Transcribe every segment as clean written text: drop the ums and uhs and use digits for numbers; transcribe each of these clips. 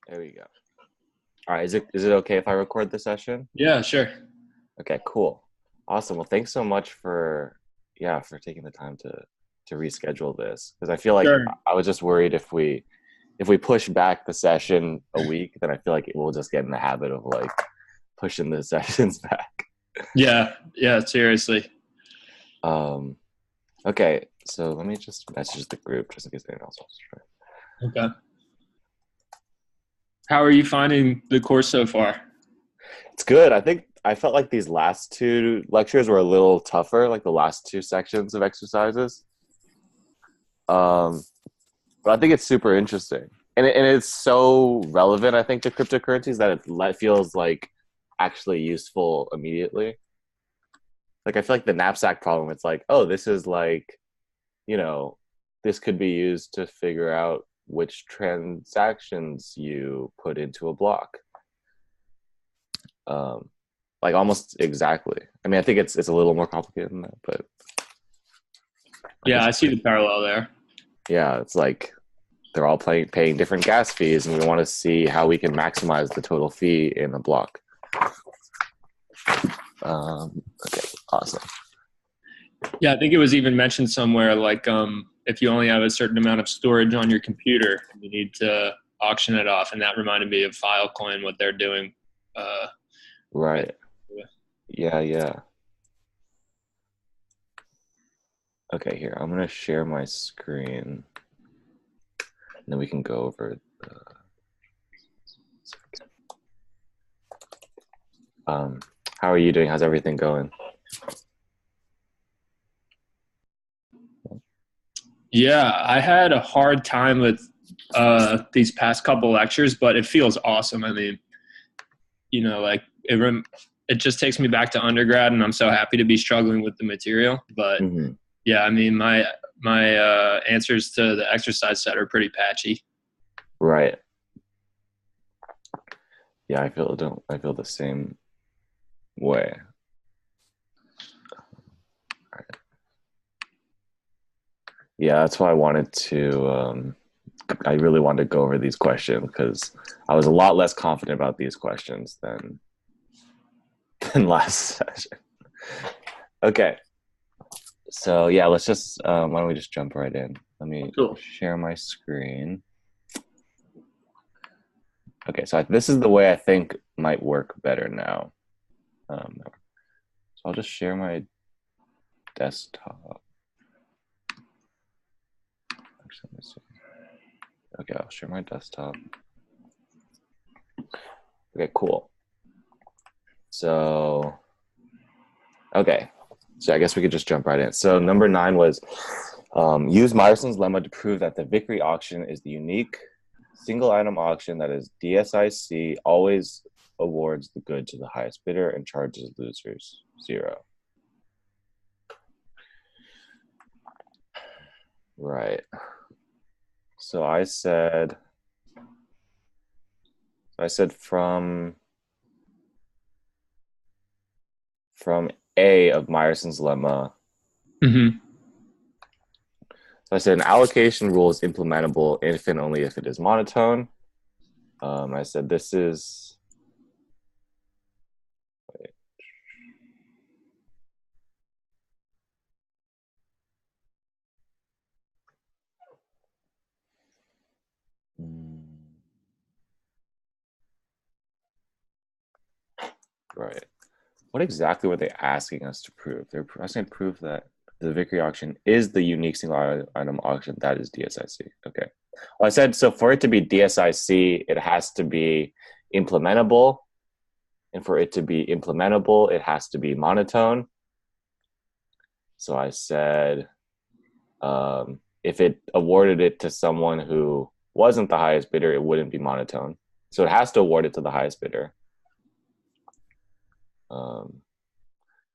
There we go. All right. Is it okay if I record the session? Yeah, sure. Okay, cool. Awesome. Well, thanks so much for taking the time to reschedule this because I feel like Sure. I was just worried if we push back the session a week, then I feel like we'll just get in the habit of like pushing the sessions back. Yeah, yeah, seriously. Um, okay, so let me just message the group just in case anyone else wants to try. Okay. How are you finding the course so far? It's good. I think I felt like these last two lectures were a little tougher, like the last two sections of exercises. Um, but I think it's super interesting, and it's so relevant. I think to cryptocurrencies that it feels like actually useful immediately. Like I feel like the knapsack problem. It's like, oh, this is like, you know, this could be used to figure out which transactions you put into a block. Um, like almost exactly. I mean, I think it's a little more complicated than that, but like Yeah, it's I see the parallel there. yeah, it's like they're all paying different gas fees, and we want to see how we can maximize the total fee in a block. Okay, awesome. Yeah, I think it was even mentioned somewhere like if you only have a certain amount of storage on your computer, you need to auction it off, and that reminded me of Filecoin, what they're doing uh, with. Right. Yeah, yeah. Okay, here I'm gonna share my screen, and then we can go over. Um, how are you doing? How's everything going? Yeah, I had a hard time with these past couple lectures, but it feels awesome. I mean, like it just takes me back to undergrad, and I'm so happy to be struggling with the material. But Hmm. yeah, I mean, my answers to the exercise set are pretty patchy. Right. Yeah, I feel the same way. Yeah, that's why I really wanted to go over these questions because I was a lot less confident about these questions than last session. Okay, so yeah, let's just why don't we just jump right in? Let me Cool. share my screen. Okay, so this is the way I think might work better now. So I'll just share my desktop. Actually, let me see. Okay, I'll share my desktop. Okay, cool. So, okay. So I guess we could just jump right in. So number 9 was use Myerson's lemma to prove that the Vickrey auction is the unique single item auction that is DSIC always awards the good to the highest bidder and charges losers 0. Right. So I said from A of Myerson's lemma. Hmm. So I said an allocation rule is implementable if and only if it is monotone. I said this is wait, right. What exactly were they asking us to prove? They're asking to prove that the Vickery auction is the unique single item auction that is DSIC. Okay. Well, I said so for it to be DSIC, it has to be implementable. And for it to be implementable, it has to be monotone. So I said if it awarded it to someone who wasn't the highest bidder, it wouldn't be monotone. So it has to award it to the highest bidder.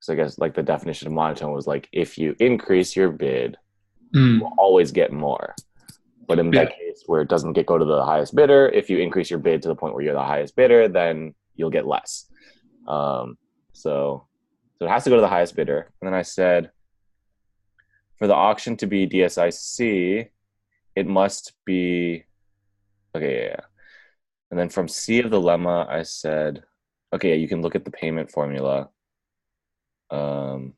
So I guess like the definition of monotone was like if you increase your bid, you will Mm. always get more. But in Yeah. that case where it doesn't go to the highest bidder, if you increase your bid to the point where you're the highest bidder, then you'll get less. Um, so it has to go to the highest bidder. And then I said for the auction to be DSIC, it must be okay. Yeah. And then from C of the lemma, I said, okay, you can look at the payment formula to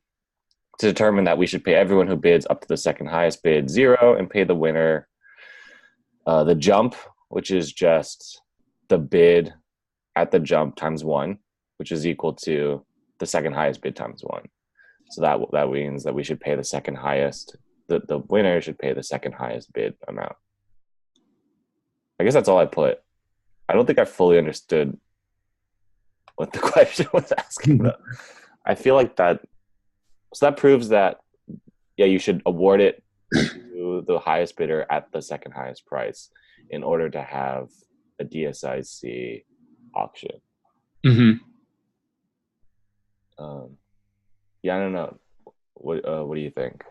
determine that we should pay everyone who bids up to the second highest bid 0 and pay the winner the jump, which is just the bid at the jump times 1, which is equal to the second highest bid times 1. So that means that we should pay the second highest, the winner should pay the second highest bid amount. I guess that's all I put. I don't think I fully understood what the question was asking, but I feel like that. So that proves that, yeah, you should award it to the highest bidder at the second highest price in order to have a DSIC auction. Mm-hmm. Yeah, I don't know. What do you think?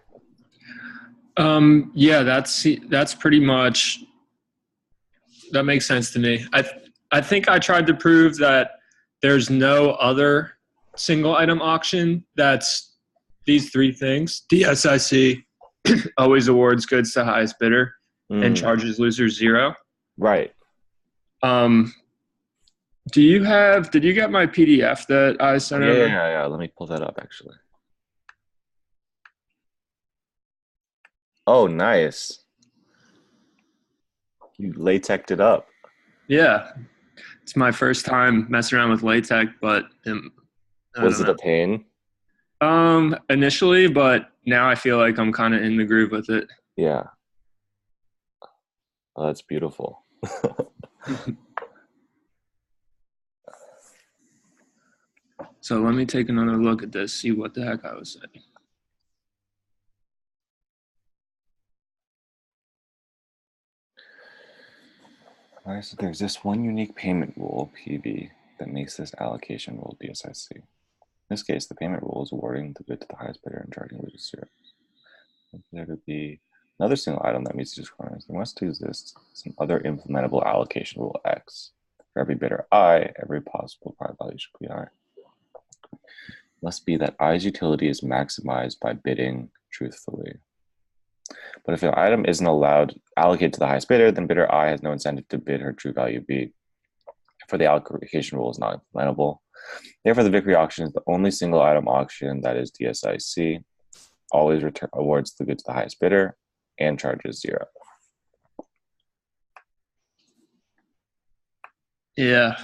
Yeah, that's pretty much, that makes sense to me. I think I tried to prove that there's no other single item auction that's these three things. DSIC always awards goods to highest bidder and charges losers 0. Right. Did you get my PDF that I sent over? Yeah. Let me pull that up, actually. Oh, nice. You latexed it up. Yeah. It's my first time messing around with LaTeX, but was it a pain? Initially, but now I feel like I'm kind of in the groove with it. Yeah. Oh, that's beautiful. So let me take another look at this, see what the heck I was saying. All right, so there's this one unique payment rule, PV, that makes this allocation rule DSIC. In this case, the payment rule is awarding the good to the highest bidder and charging losers 0. If there to be another single item that meets these requirements, there must exist some other implementable allocation rule X. For every bidder I, every possible prior value should be I. Must be that I's utility is maximized by bidding truthfully. But if an item isn't allowed allocate to the highest bidder, then bidder I has no incentive to bid her true value B. For the allocation rule is not implementable. Therefore, the victory auction is the only single item auction that is DSIC, always awards the good to the highest bidder, and charges 0. Yeah.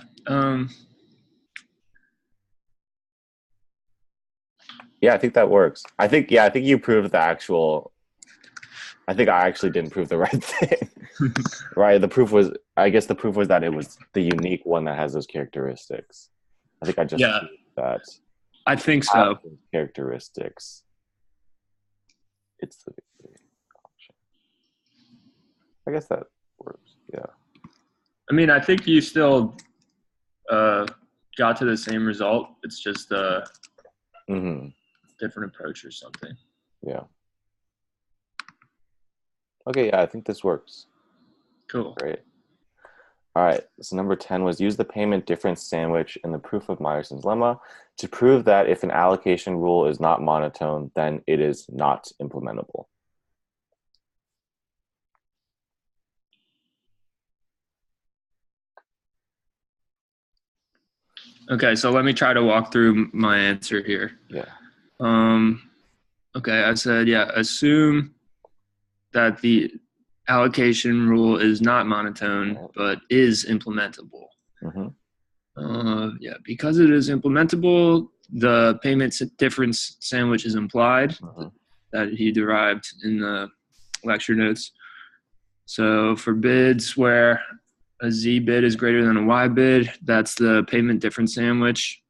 Yeah, I think that works. I think you proved the actual. I think I actually didn't prove the right thing. Right. The proof was that it was the unique one that has those characteristics. I think I just proved that. I think so. Characteristics. It's the victory option. I guess that works. Yeah. I mean, I think you still got to the same result. It's just a different approach or something. Yeah. Okay, yeah, I think this works. Cool. Great. All right, so number 10 was use the payment difference sandwich in the proof of Meyerson's lemma to prove that if an allocation rule is not monotone, then it is not implementable. Okay, so let me try to walk through my answer here. Yeah. Okay, I said, assume that the allocation rule is not monotone, but is implementable. Because it is implementable, the payment difference sandwich is implied that he derived in the lecture notes. So for bids where a Z bid is greater than a Y bid, that's the payment difference sandwich.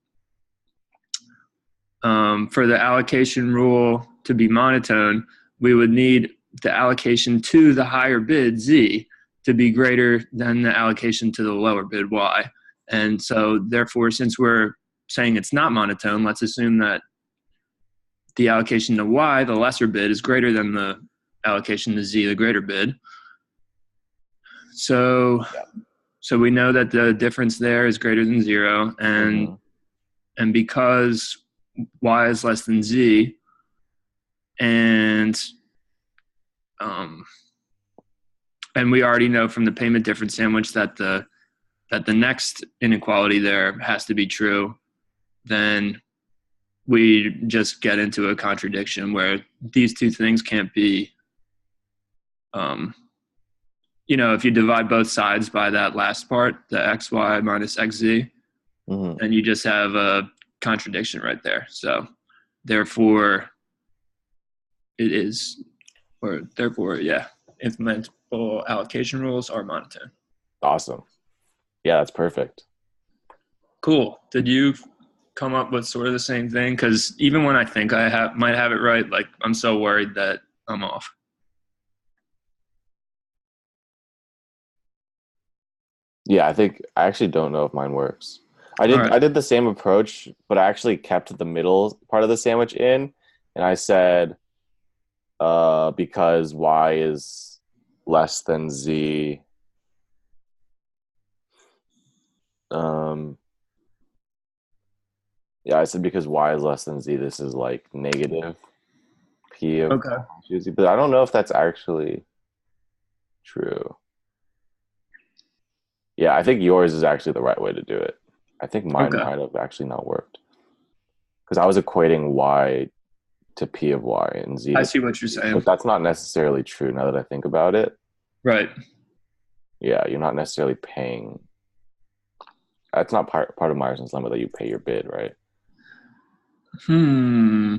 For the allocation rule to be monotone, we would need the allocation to the higher bid, Z, to be greater than the allocation to the lower bid, Y. And so, therefore, since we're saying it's not monotone, let's assume that the allocation to Y, the lesser bid, is greater than the allocation to Z, the greater bid. So we know that the difference there is greater than 0. And because Y is less than Z, and we already know from the payment difference sandwich that the that the next inequality there has to be true, then we just get into a contradiction where these two things can't be, if you divide both sides by that last part, the xy minus xz, Hmm. then you just have a contradiction right there. So therefore it is, or therefore, yeah, implementable allocation rules are monotone. Awesome. Yeah, that's perfect. Cool. Did you come up with sort of the same thing? Because even when I think might have it right, like I'm so worried that I'm off. Yeah, I actually don't know if mine works. All right. I did the same approach, but I actually kept the middle part of the sandwich in, and I said because y is less than z, um yeah, I said because y is less than z, this is like negative p of Okay. z, but I don't know if that's actually true. Yeah, I think yours is actually the right way to do it. I think mine Okay. might have actually not worked because I was equating y to p of y and z I to see p of what you're z, but saying. that's not necessarily true now that I think about it. Right. Yeah, you're not necessarily paying. That's not part of Myerson's lemma that you pay your bid, right? Hmm.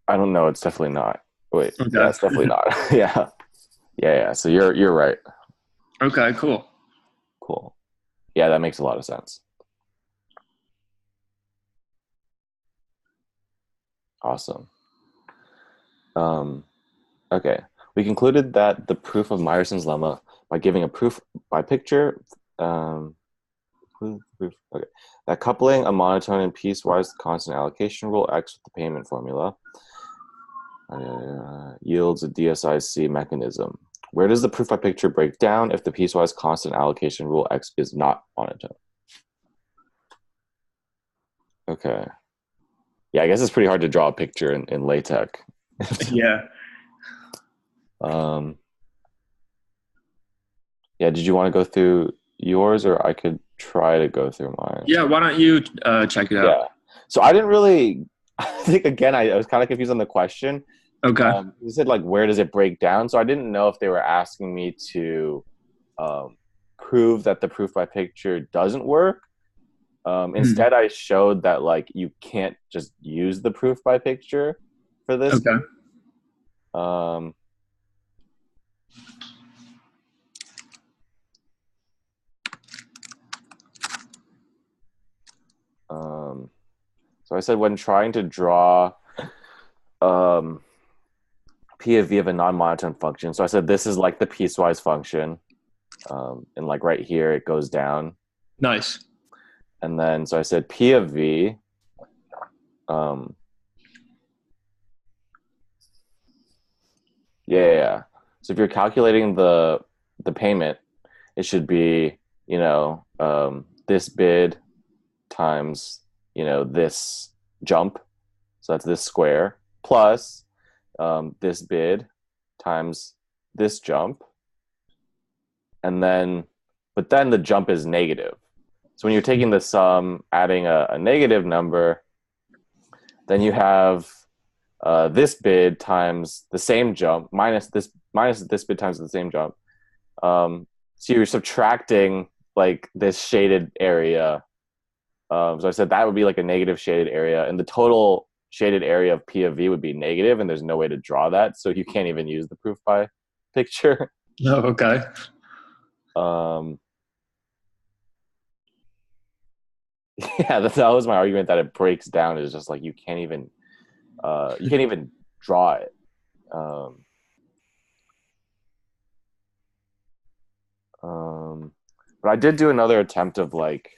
I don't know. It's definitely not. Wait, yeah, Okay. it's definitely not. Yeah, yeah. So you're right. Okay. Cool. Cool. Yeah, that makes a lot of sense. Awesome. Um, okay. We concluded that the proof of Myerson's lemma by giving a proof by picture. Um, okay. That coupling a monotone and piecewise constant allocation rule X with the payment formula yields a DSIC mechanism. Where does the proof by picture break down if the piecewise constant allocation rule X is not monotone? Okay. Yeah, I guess it's pretty hard to draw a picture in LaTeX. Yeah. um, yeah, did you want to go through yours or I could try to go through mine? Yeah. Why don't you check it out? Yeah. So I didn't really, I think, again, I was kind of confused on the question. Okay. You said, like, where does it break down? So I didn't know if they were asking me to prove that the proof by picture doesn't work. Hmm. Instead, I showed that, like, you can't just use the proof by picture for this. Okay. Um, um, so I said when trying to draw um, P of V of a non-monotone function. So I said this is like the piecewise function. And like right here, it goes down. Nice. And then, so I said P of V. Um, yeah. So if you're calculating the payment, it should be, this bid times, this jump. So that's this square plus this bid times this jump. And then, but then the jump is negative. So when you're taking the sum, adding a negative number, then you have this bid times the same jump minus this bid times the same jump. So you're subtracting like this shaded area. So I said that would be like a negative shaded area, and the total shaded area of P of V would be negative, and there's no way to draw that, so you can't even use the proof by picture. Oh, okay. Um, yeah, that was my argument that it breaks down. Is just like you can't even draw it. Um, but I did do another attempt of like,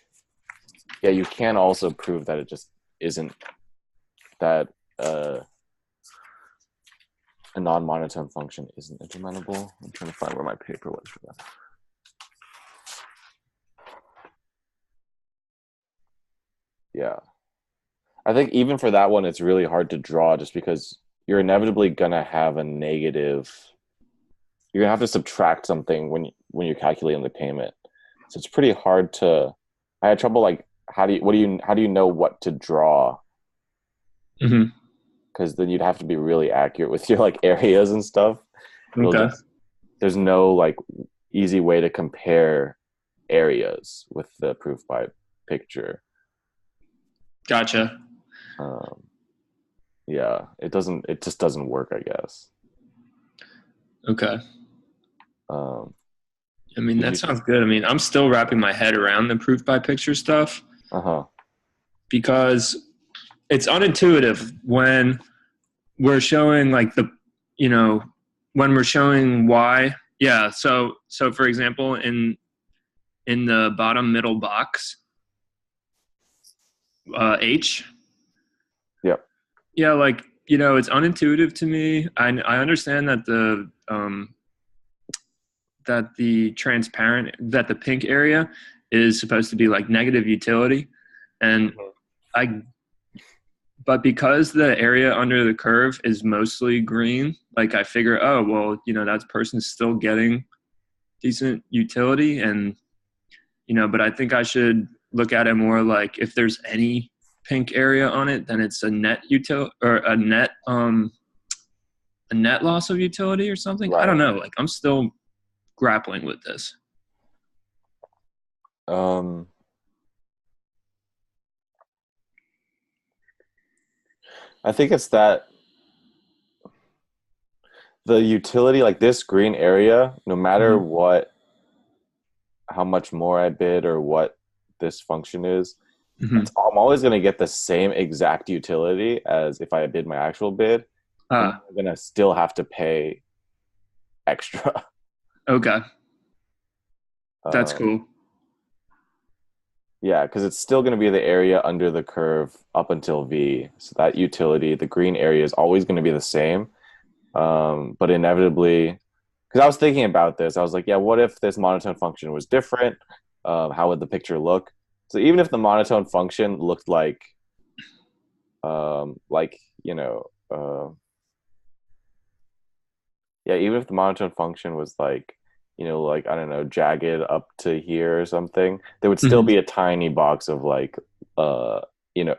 yeah, you can also prove that it just isn't that a non-monotone function isn't implementable. I'm trying to find where my paper was for that. Yeah, I think even for that one, it's really hard to draw just because you're inevitably gonna have a negative. You're gonna have to subtract something when you're calculating the payment. So it's pretty hard to. I had trouble like how do you know what to draw? Hmm. Because then you'd have to be really accurate with your like areas and stuff. It'll Okay. just there's no like easy way to compare areas with the proof by picture. Gotcha. Um, yeah, it just doesn't work, I guess. Okay. Um, I mean, did that you? sounds good. I mean, I'm still wrapping my head around the proof by picture stuff Uh-huh. because it's unintuitive when we're showing like you know, when we're showing y. Yeah. So for example, in the bottom middle box, H. Yep. Yeah, like it's unintuitive to me. I understand that the pink area is supposed to be like negative utility, and Mhm. I but because the area under the curve is mostly green, like I figure, oh well, that person's still getting decent utility, and but I think I should look at it more like if there's any pink area on it, then it's a net util or a net loss of utility or something. I don't Right. know. Like I'm still grappling with this. Um, I think it's that the utility, like this green area, no matter Mm-hmm. what, how much more I bid or what this function is, Mm-hmm. I'm always going to get the same exact utility as if I did my actual bid, and Ah, I'm going to still have to pay extra. okay. That's Um, cool. yeah, because it's still going to be the area under the curve up until V. So that utility, the green area, is always going to be the same. But inevitably, because I was thinking about this, I was like, yeah, what if this monotone function was different? How would the picture look? So even if the monotone function looked like yeah, even if the monotone function was like I don't know, jagged up to here or something, there would still Mm-hmm. be a tiny box of like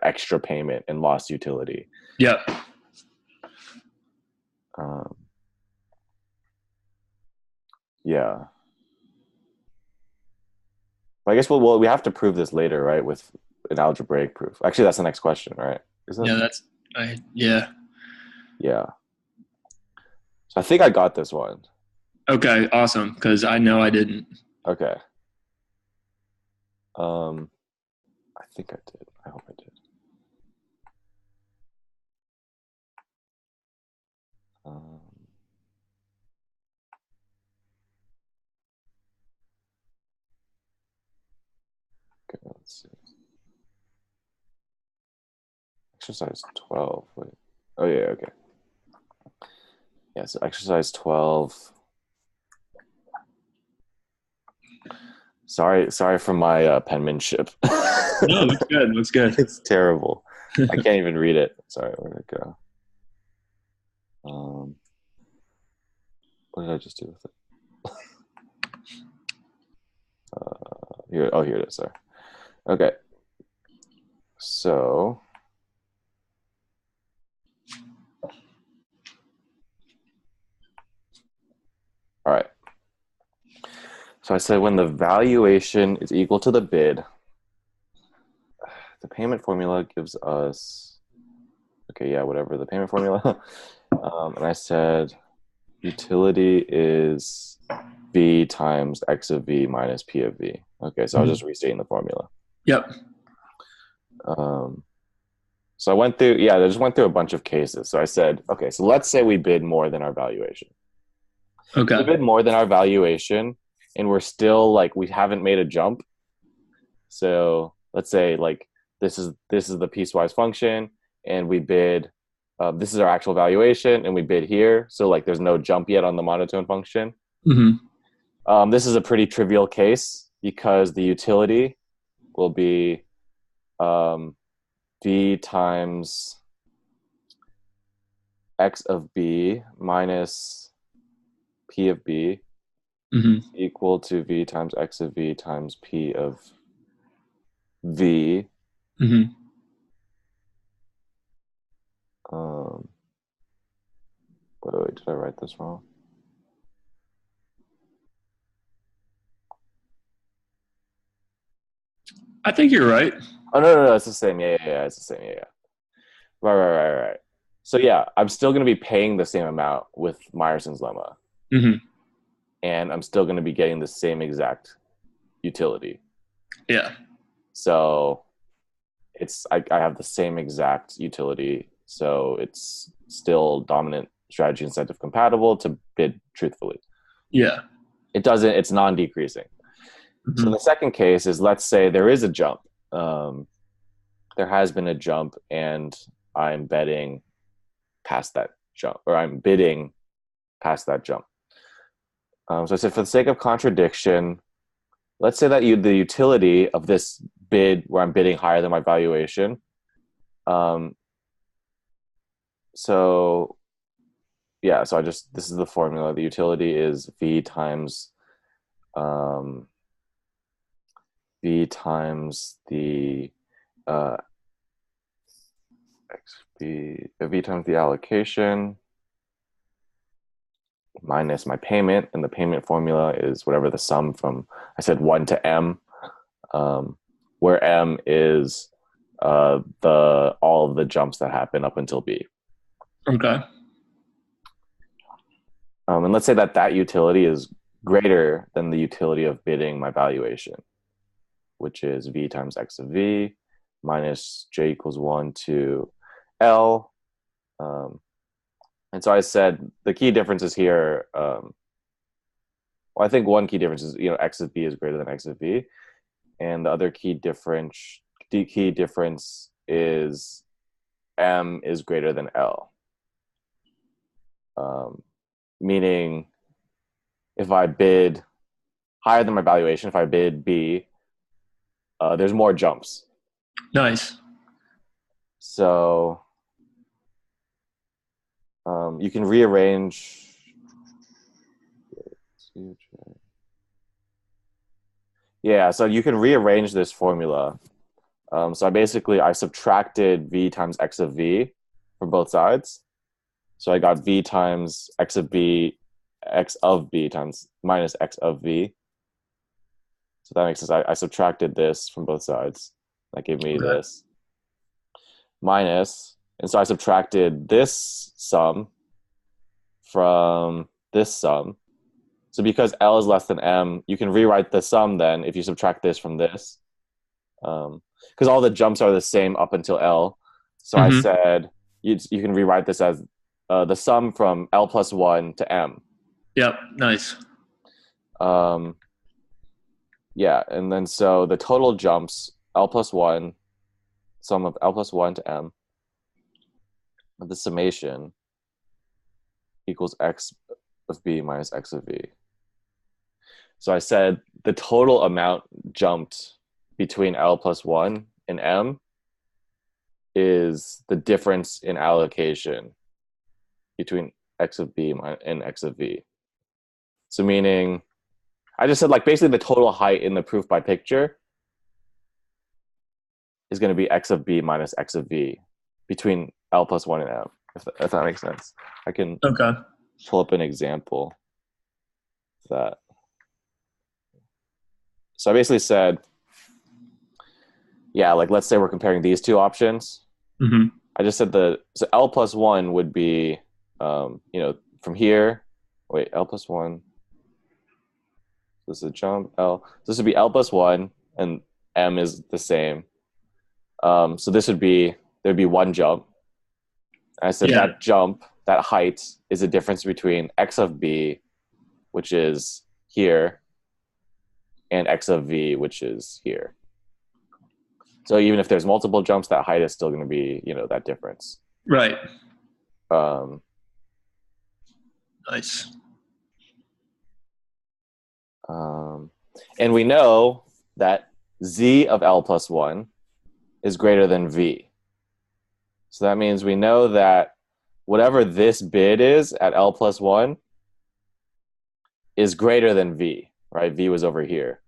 extra payment and lost utility. Yep. Um, yeah, but I guess we have to prove this later, right? With an algebraic proof. Actually, that's the next question, right? Isn't it? Yeah, yeah. Yeah. So I think I got this one. Okay, awesome. Because I know I didn't. Okay. Um, I think I did. I hope I did. Um, okay, let's see. Exercise 12. Wait. Oh yeah, okay. Yeah, so exercise 12. Sorry for my penmanship. No, looks good. Looks good. It's terrible. I can't even read it. Sorry, where did it go? Um, what did I just do with it? Here, oh, here it is. Sorry. Okay, so all right. So I said when the valuation is equal to the bid, the payment formula gives us. Okay, yeah, whatever the payment formula. And I said utility is v times x of v minus p of v. Okay, so I was Mhm. just restating the formula. Yep. Um, so I went through, yeah, I just went through a bunch of cases. So I said, okay, so let's say we bid more than our valuation. We Okay. bid more than our valuation, and we're still like we haven't made a jump. So let's say like this is the piecewise function, and we bid. This is our actual valuation, and we bid here. So like there's no jump yet on the monotone function. Hmm. This is a pretty trivial case because the utility will be um, v times x of b minus p of b. Hmm. equal to v times x of v times p of v. Hmm. Um, wait, did I write this wrong? I think you're right. Oh no, it's the same. Yeah, it's the same. Yeah. Right. So yeah, I'm still going to be paying the same amount with Meyerson's lemma, Hmm. and I'm still going to be getting the same exact utility. Yeah. So I have the same exact utility. So it's still dominant strategy incentive compatible to bid truthfully. Yeah. It doesn't. It's non-decreasing. So Hmm. the second case is, let's say there is a jump. Um, there has been a jump, and I'm betting past that jump, or I'm bidding past that jump. So I said, for the sake of contradiction, let's say that the utility of this bid, where I'm bidding higher than my valuation. Um, so yeah, so this is the formula. The utility is um, v times the uh, v times the allocation minus my payment, and the payment formula is whatever the sum from, I said 1 to m, where m is the all of the jumps that happen up until b. Okay. And let's say that that utility is greater than the utility of bidding my valuation, which is v times x of v minus j equals 1 to l. And so I said the key differences here. Well, I think one key difference is, x of b is greater than x of v, and the other key difference is m is greater than l. Um, Meaning, if I bid higher than my valuation, if I bid b, there's more jumps. Nice. So you can rearrange. Yeah, so you can rearrange this formula. So I subtracted v times x of v from both sides. So I got v times x of b times minus x of v. So that makes sense. I subtracted this from both sides. That gave me Okay. this minus, and so I subtracted this sum from this sum. So because L is less than M, you can rewrite the sum then if you subtract this from this, because all the jumps are the same up until L. So I Hmm. said you can rewrite this as the sum from L plus 1 to M. Yep. Nice. Um, yeah, and then so the total jumps, L plus 1, sum of L plus 1 to M, the summation equals x of b minus x of v. So I said the total amount jumped between L plus 1 and M is the difference in allocation between x of b and x of v. So meaning, I just said, like, basically the total height in the proof by picture is going to be x of b minus x of v between L plus 1 and M, if that makes sense. I can Okay. pull up an example of that. So I basically said, yeah, like, let's say we're comparing these two options. Hmm. I just said so L plus 1 would be, from here. Wait, L plus 1. This is a jump. This would be L plus 1, and M is the same. So there'd be one jump. I said Yeah. that jump, that height, is a difference between x of b, which is here, and x of v, which is here. So even if there's multiple jumps, that height is still going to be, that difference. Right. Um, Nice. um, and we know that z of L plus 1 is greater than v. So that means we know that whatever this bid is at L plus 1, is greater than V, right? V was over here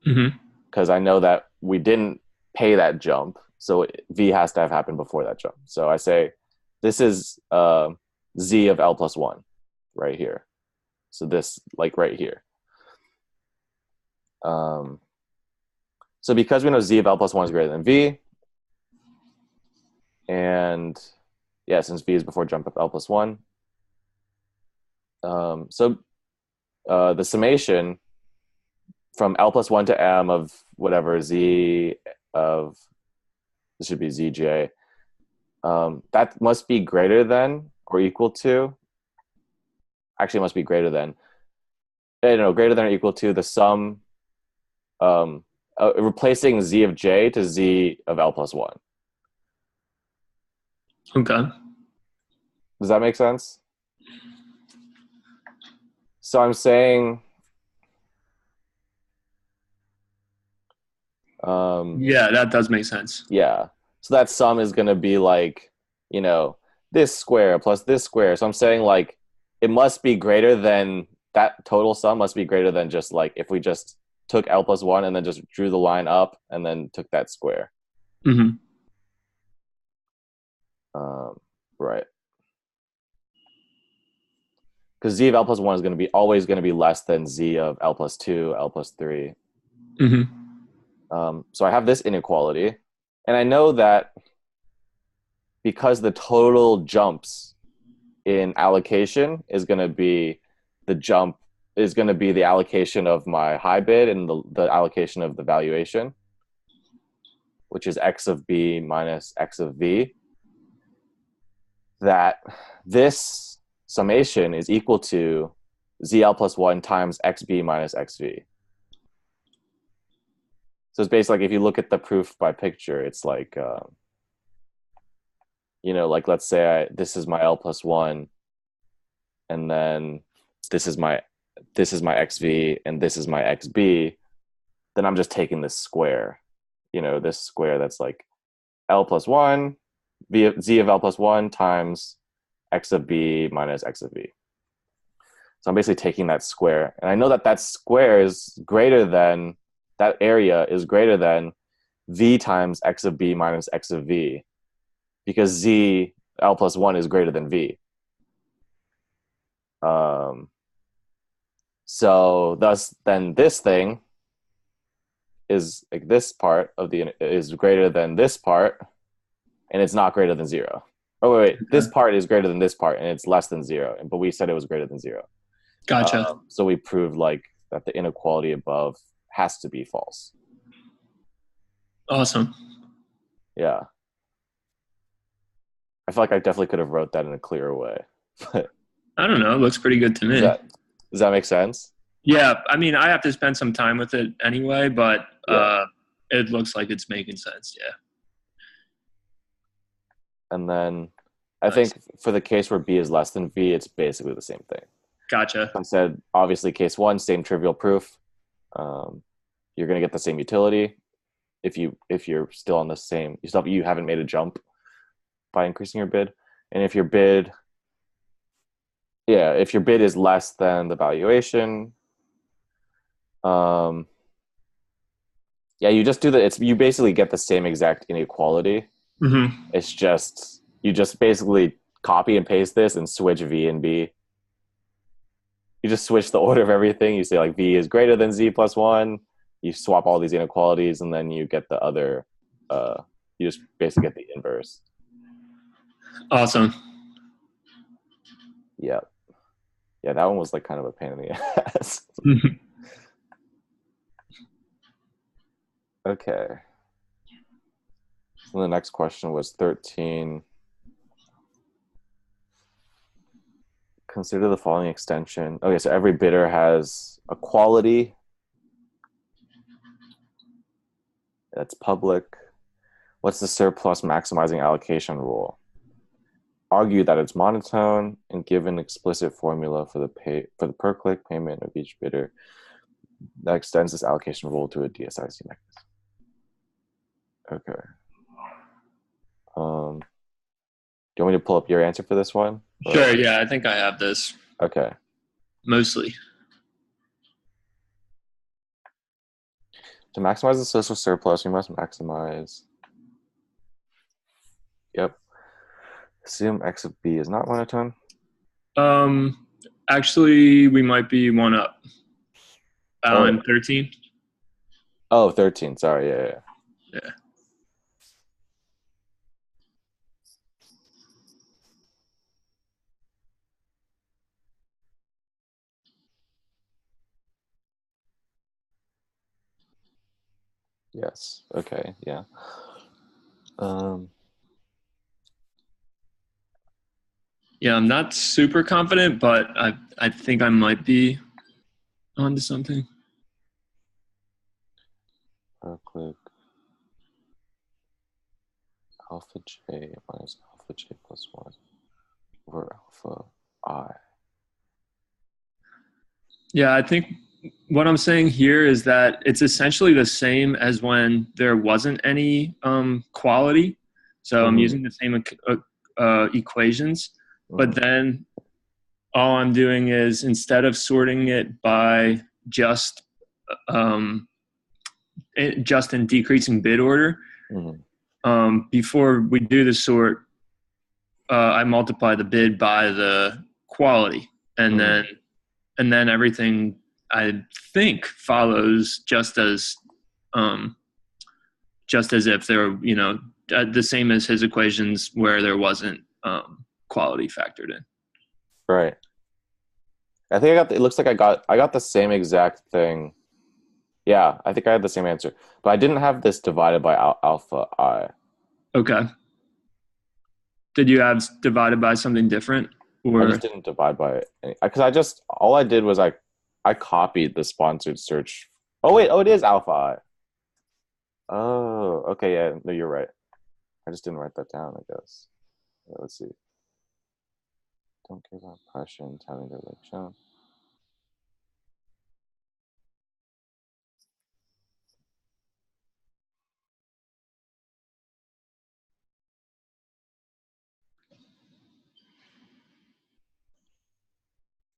Mm-hmm. because I know that we didn't pay that jump, so V has to have happened before that jump. So I say this is Z of L plus 1 right here. So this, like right here. Um, so because we know Z of L plus 1 is greater than V, and yeah, since V is before jump of L plus 1, so the summation from L plus 1 to M of whatever Z of, this should be ZJ, that must be greater than or equal to, actually it must be greater than, greater than or equal to the sum, replacing Z of J to Z of L plus 1. Okay. Does that make sense? So I'm saying, Yeah, that does make sense. yeah. So that sum is going to be like, this square plus this square. So I'm saying like it must be greater than, that total sum must be greater than just like if we just took L plus 1 and then just drew the line up and then took that square. Mm-hmm. Right. Because Z of L plus 1 is going to be always going to be less than Z of L plus 2, L plus 3. Mm-hmm. So I have this inequality. And I know that because the total jumps in allocation is going to be the allocation of my high bid and the allocation of the valuation, which is X of B minus X of V, that this summation is equal to ZL plus 1 times XB minus XV. So it's basically like if you look at the proof by picture, it's like, like let's say this is my L plus 1, and then this is my XV, and this is my XB, then I'm just taking this square, this square that's like L plus 1, Z of L plus 1 times X of B minus X of V. So I'm basically taking that square. And I know that that square is greater than, that area is greater than V times X of B minus X of V, because Z L plus 1 is greater than V. So thus, then this thing is like this part of the is greater than this part, and it's not greater than 0. Oh wait, this part is greater than this part, and it's less than 0. But we said it was greater than 0. Gotcha. So we proved like that the inequality above has to be false. Awesome. Yeah, I feel like I definitely could have wrote that in a clearer way. I don't know. It looks pretty good to me. Does that make sense? Yeah. I mean, I have to spend some time with it anyway, but Yeah. it looks like it's making sense. Yeah. And then I Nice. think for the case where B is less than V, it's basically the same thing. Gotcha. I said, obviously, case 1, same trivial proof. You're going to get the same utility if you're still on the same, you haven't made a jump by increasing your bid. And if your bid is less than the valuation, you just you basically get the same exact inequality. Mm-hmm. It's just, you just basically copy and paste this and switch V and B. You just switch the order of everything. You say like V is greater than Z plus 1. You swap all these inequalities, and then you get the other, you just basically get the inverse. Awesome. Yeah. Yeah, that one was like kind of a pain in the ass. Okay. So the next question was 13. Consider the following extension. Okay, so every bidder has a quality that's public. What's the surplus maximizing allocation rule? Argue that it's monotone and give an explicit formula for the per click payment of each bidder that extends this allocation rule to a DSIC mechanism. Okay. Do you want me to pull up your answer for this one? Sure. Yeah. I think I have this Okay. mostly. To maximize the social surplus, we must maximize. Yep. Assume x of b is not monotone. Um, actually, we might be one up Oh, in 13. oh, 13. Sorry. Yeah, yeah. Yeah. Yes. Okay. Yeah. Um, Yeah, I'm not super confident, but I think I might be onto something. click alpha j minus alpha j plus 1 over alpha I. Yeah, I think what I'm saying here is that it's essentially the same as when there wasn't any quality. So I'm Mm-hmm. using the same equations, but Mm-hmm. then all I'm doing is instead of sorting it by um, just in decreasing bid order, Mm-hmm. before we do the sort, I multiply the bid by the quality, and Mm-hmm. then everything I think follows um, just as if they're the same as his equations where there wasn't quality factored in. Right. I think I got. It looks like I got the same exact thing. Yeah, I think I had the same answer, but I didn't have this divided by alpha I. Okay. Did you have divided by something different, I or just didn't divide by it because I just all I did was I copied the sponsored search. Oh wait, oh it is alpha I. Oh, okay, yeah, no, you're right. I just didn't write that down. I guess. Yeah, let's see. Don't give that impression telling the link shown.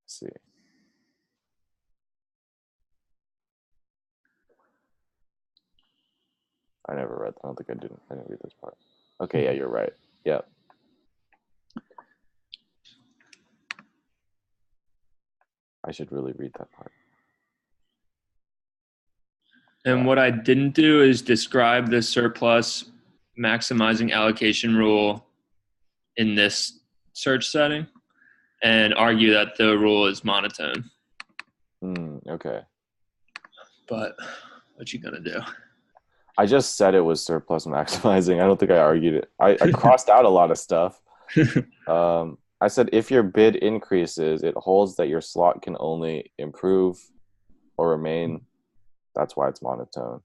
Let's see. I never read. I don't think I didn't. I didn't read this part. Okay, yeah, you're right. Yeah. I should really read that part. and Yeah. what I didn't do is describe the surplus maximizing allocation rule in this search setting and argue that the rule is monotone. Okay. But what you gonna do? I just said it was surplus maximizing. I don't think I argued it. I crossed out a lot of stuff. I said if your bid increases, it holds that your slot can only improve or remain. That's why it's monotone.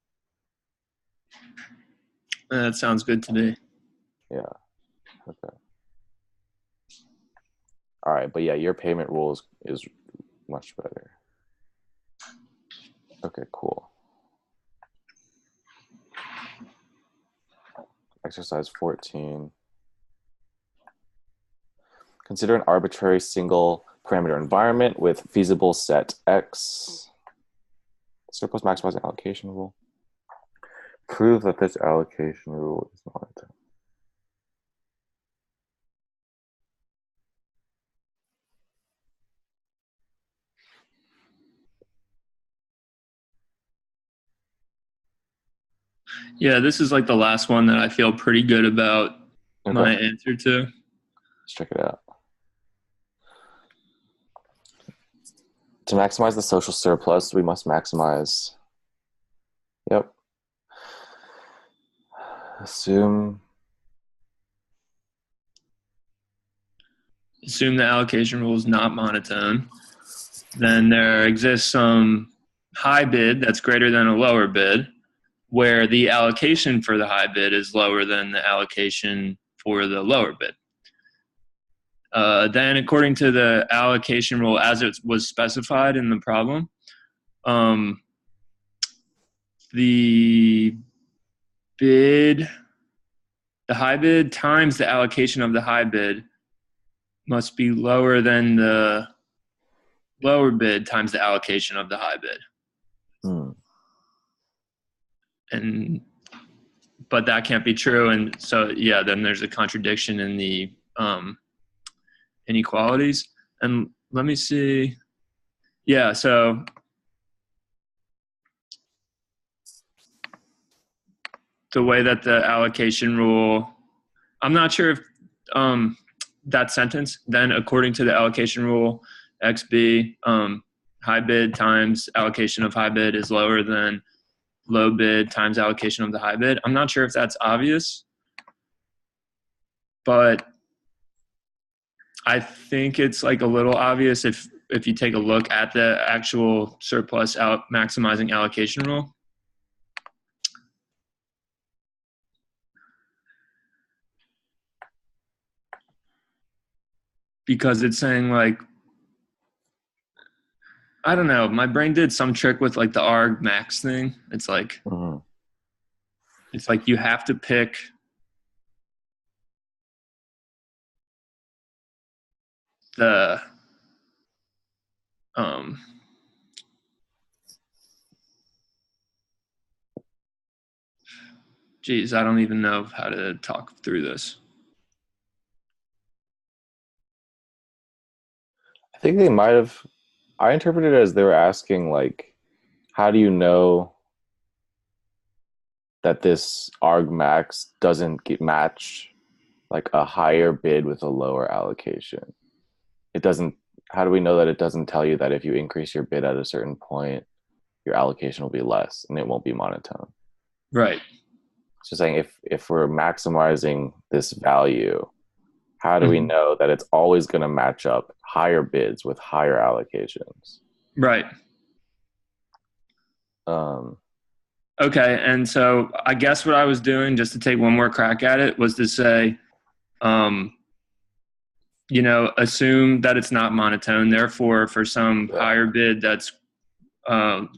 That sounds good to me. Yeah. Okay. All right, but yeah, your payment rule is much better. Okay, cool. Exercise 14. Consider an arbitrary single parameter environment with feasible set X. Surplus maximizing allocation rule. Prove that this allocation rule is monotone. Yeah, this is like the last one that I feel pretty good about Okay, my answer to. let's check it out. To maximize the social surplus, we must maximize. Yep. Assume The allocation rule is not monotone. Then there exists some high bid that's greater than a lower bid, where the allocation for the high bid is lower than the allocation for the lower bid. Then, according to the allocation rule as it was specified in the problem, the bid, the high bid times the allocation of the high bid must be lower than the lower bid times the allocation of the high bid. and but that can't be true. And so, yeah, then there's a contradiction in the inequalities. And let me see. Yeah, so the way that the allocation rule, I'm not sure if that sentence, then according to the allocation rule, XB, high bid times allocation of high bid is lower than low bid times allocation of the high bid. I'm not sure if that's obvious, but I think it's like a little obvious if you take a look at the actual surplus out maximizing allocation rule. Because it's saying like, I don't know, my brain did some trick with like the arg max thing. It's like you have to pick the geez, I don't even know how to talk through this. I think they might have. I interpreted it as they were asking, like, how do you know that this argmax doesn't get match like a higher bid with a lower allocation? It doesn't. How do we know that it doesn't tell you that if you increase your bid at a certain point, your allocation will be less and it won't be monotone? Right. It's just saying if we're maximizing this value, how do we know that it's always going to match up higher bids with higher allocations? Right. Okay, and so I guess what I was doing, just to take one more crack at it, was to say, assume that it's not monotone. Therefore, for some higher bid that's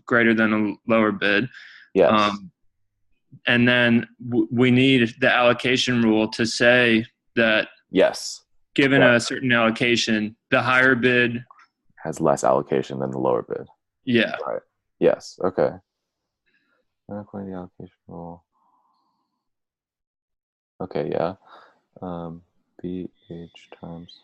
greater than a lower bid, yes, and then we need the allocation rule to say that yes, given a certain allocation, the higher bid has less allocation than the lower bid. Yeah. Right. Yes. Okay. According to the allocation rule. Okay. Yeah. BH times.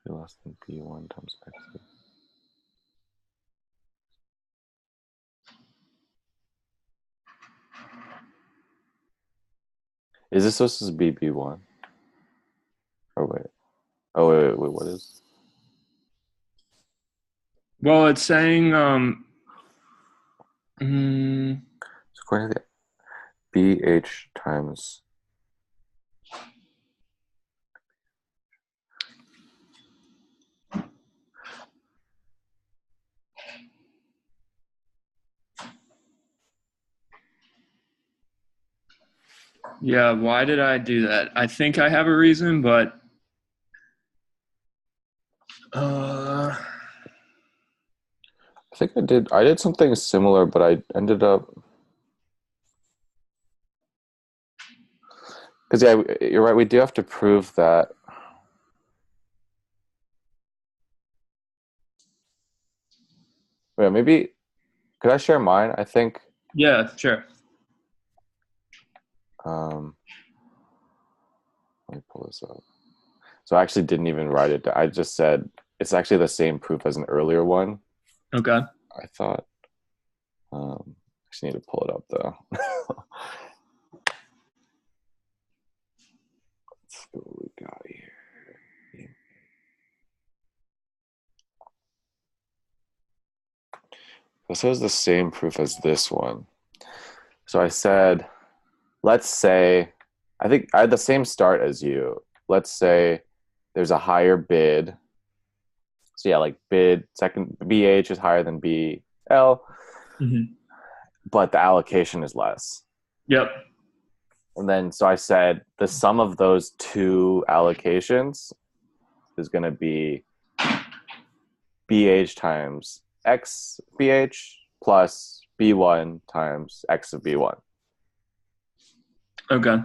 Less than B1 times X. Is this supposed to be B1? Oh wait. Oh wait. What is? Well, it's saying So according to the BH times. yeah, why did I do that? I think I have a reason, but I think I did something similar, but I ended up because yeah, you're right. We do have to prove that. Wait, maybe could I share mine? I think. yeah, sure. Let me pull this up. So I actually didn't even write it down. I just said it's actually the same proof as an earlier one. Okay. I thought. I just need to pull it up though. Let's see what we got here. This was the same proof as this one. So I said, let's say, I think I had the same start as you. Let's say there's a higher bid. So yeah, like bid second BH is higher than BL, but the allocation is less. Yep. And then so I said the sum of those two allocations is going to be BH times X BH plus B1 times X of B1. Okay.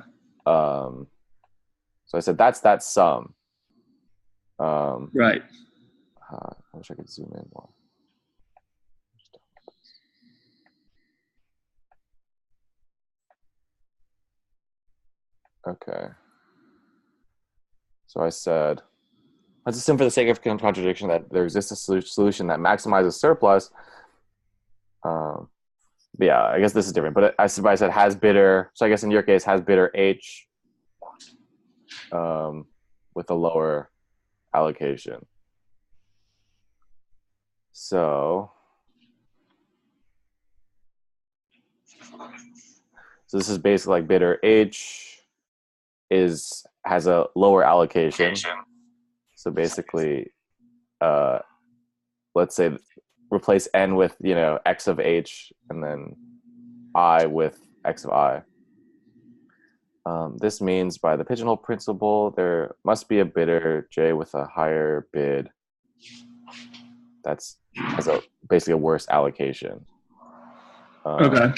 So I said that's that sum. Um, Right. I wish I could zoom in more. Okay. So I said, let's assume for the sake of contradiction that there exists a solution that maximizes surplus. Um, but yeah, I guess this is different. But I said has bidder. So I guess in your case, has bidder H with a lower allocation. So this is basically like bidder H has a lower allocation. So basically, let's say replace n with x of h and then I with x of I. This means by the pigeonhole principle, there must be a bidder j with a higher bid that's has basically a worse allocation. Okay.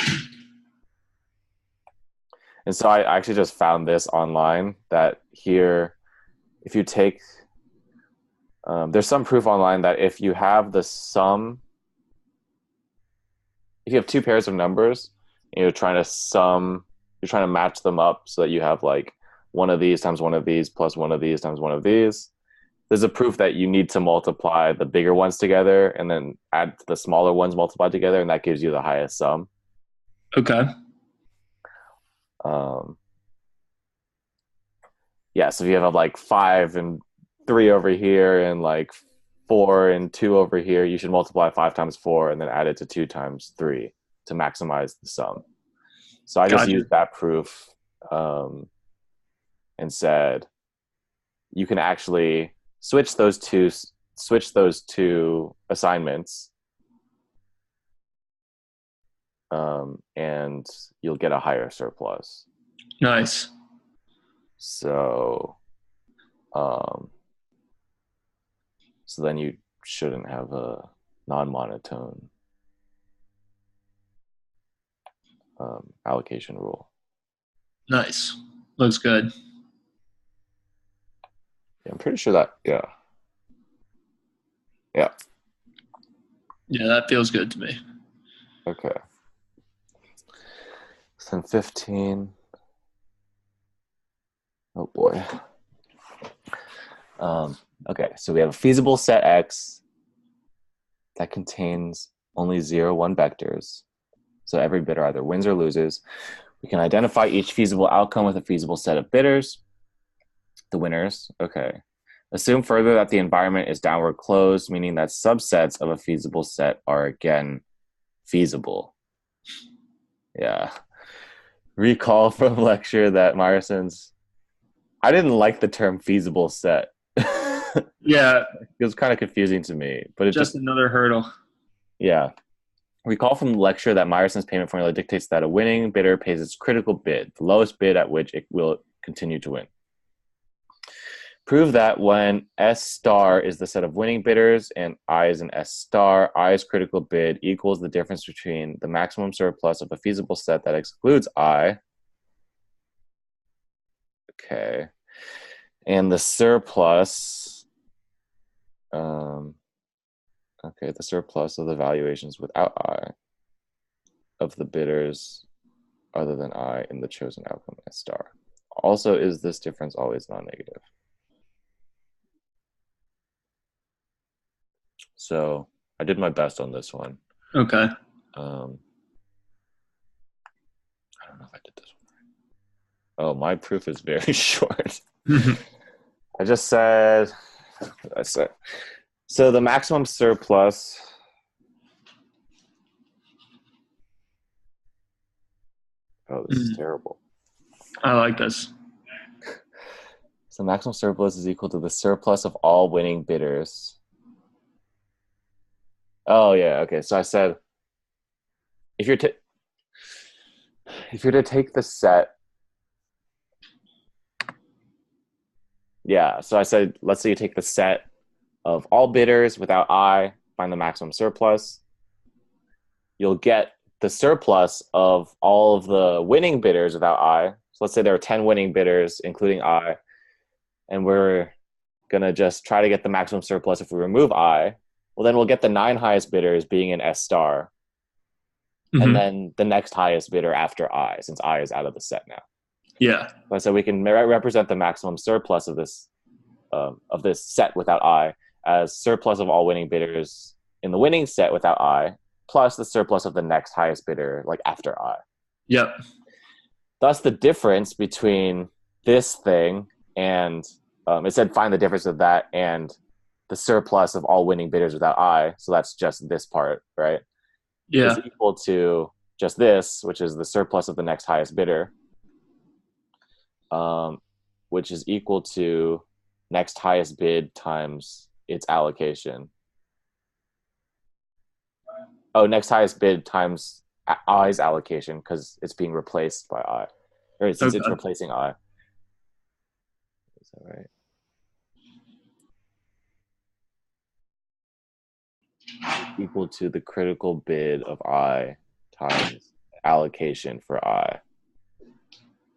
And so I actually just found this online that here, if you take, there's some proof online that if you have the sum, if you have two pairs of numbers, and you're trying to match them up so that you have like one of these times one of these plus one of these times one of these. There's a proof that you need to multiply the bigger ones together and then add the smaller ones multiplied together, and that gives you the highest sum. Okay. Yeah, so if you have like 5 and 3 over here and like 4 and 2 over here, you should multiply 5 times 4 and then add it to 2 times 3 to maximize the sum. So I just used that proof and said you can actually switch those two assignments, and you'll get a higher surplus. Nice. So so then you shouldn't have a non-monotone allocation rule. Nice. Looks good. Yeah, I'm pretty sure that, yeah. Yeah, that feels good to me. Okay. So then 15. Oh boy. Okay, so we have a feasible set X that contains only 0, 1 vectors. So every bidder either wins or loses. We can identify each feasible outcome with a feasible set of bidders. The winners, okay. Assume further that the environment is downward closed, meaning that subsets of a feasible set are again feasible. Yeah. Recall from lecture that Meyerson's, I didn't like the term feasible set. Yeah. It was kind of confusing to me, but it's just another hurdle. Yeah. Recall from the lecture that Meyerson's payment formula dictates that a winning bidder pays its critical bid, the lowest bid at which it will continue to win. Prove that when S star is the set of winning bidders and I is an S star, I's critical bid equals the difference between the maximum surplus of a feasible set that excludes I. Okay. And the surplus, okay, the surplus of the valuations without I of the bidders other than I in the chosen outcome S star. Also, is this difference always non-negative? So I did my best on this one. Okay. I don't know if I did this one right. Oh, my proof is very short. I just said, what did I say? So the maximum surplus this is terrible. I like this. So maximum surplus is equal to the surplus of all winning bidders. Oh yeah, okay. So I said, if you're to take the set, yeah. So I said, let's say you take the set of all bidders without I, find the maximum surplus. You'll get the surplus of all of the winning bidders without I. So let's say there are 10 winning bidders, including I. and we're going to just try to get the maximum surplus if we remove I, well, then we'll get the 9 highest bidders being in S star, and Mm-hmm. then the next highest bidder after I, since I is out of the set now. Yeah. So we can represent the maximum surplus of this set without I as surplus of all winning bidders in the winning set without I, plus the surplus of the next highest bidder, like after I. Yep. Thus, the difference between this thing and it said find the difference of that and the surplus of all winning bidders without I. So that's just this part, right? Yeah. Is equal to just this, which is the surplus of the next highest bidder, which is equal to next highest bid times its allocation. Oh, next highest bid times I's allocation because it's being replaced by I, or since it's Okay. replacing I. Is that right? Equal to the critical bid of I times allocation for I,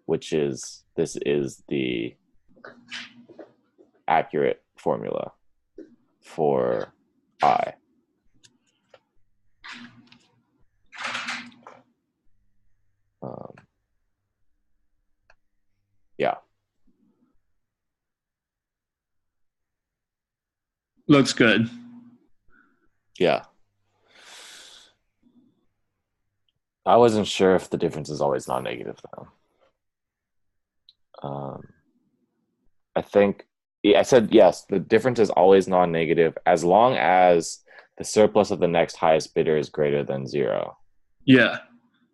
which is, this is the accurate formula for I. Yeah. Looks good. Yeah. I wasn't sure if the difference is always non-negative though. I think, yeah, I said yes, the difference is always non-negative as long as the surplus of the next highest bidder is greater than 0, Yeah.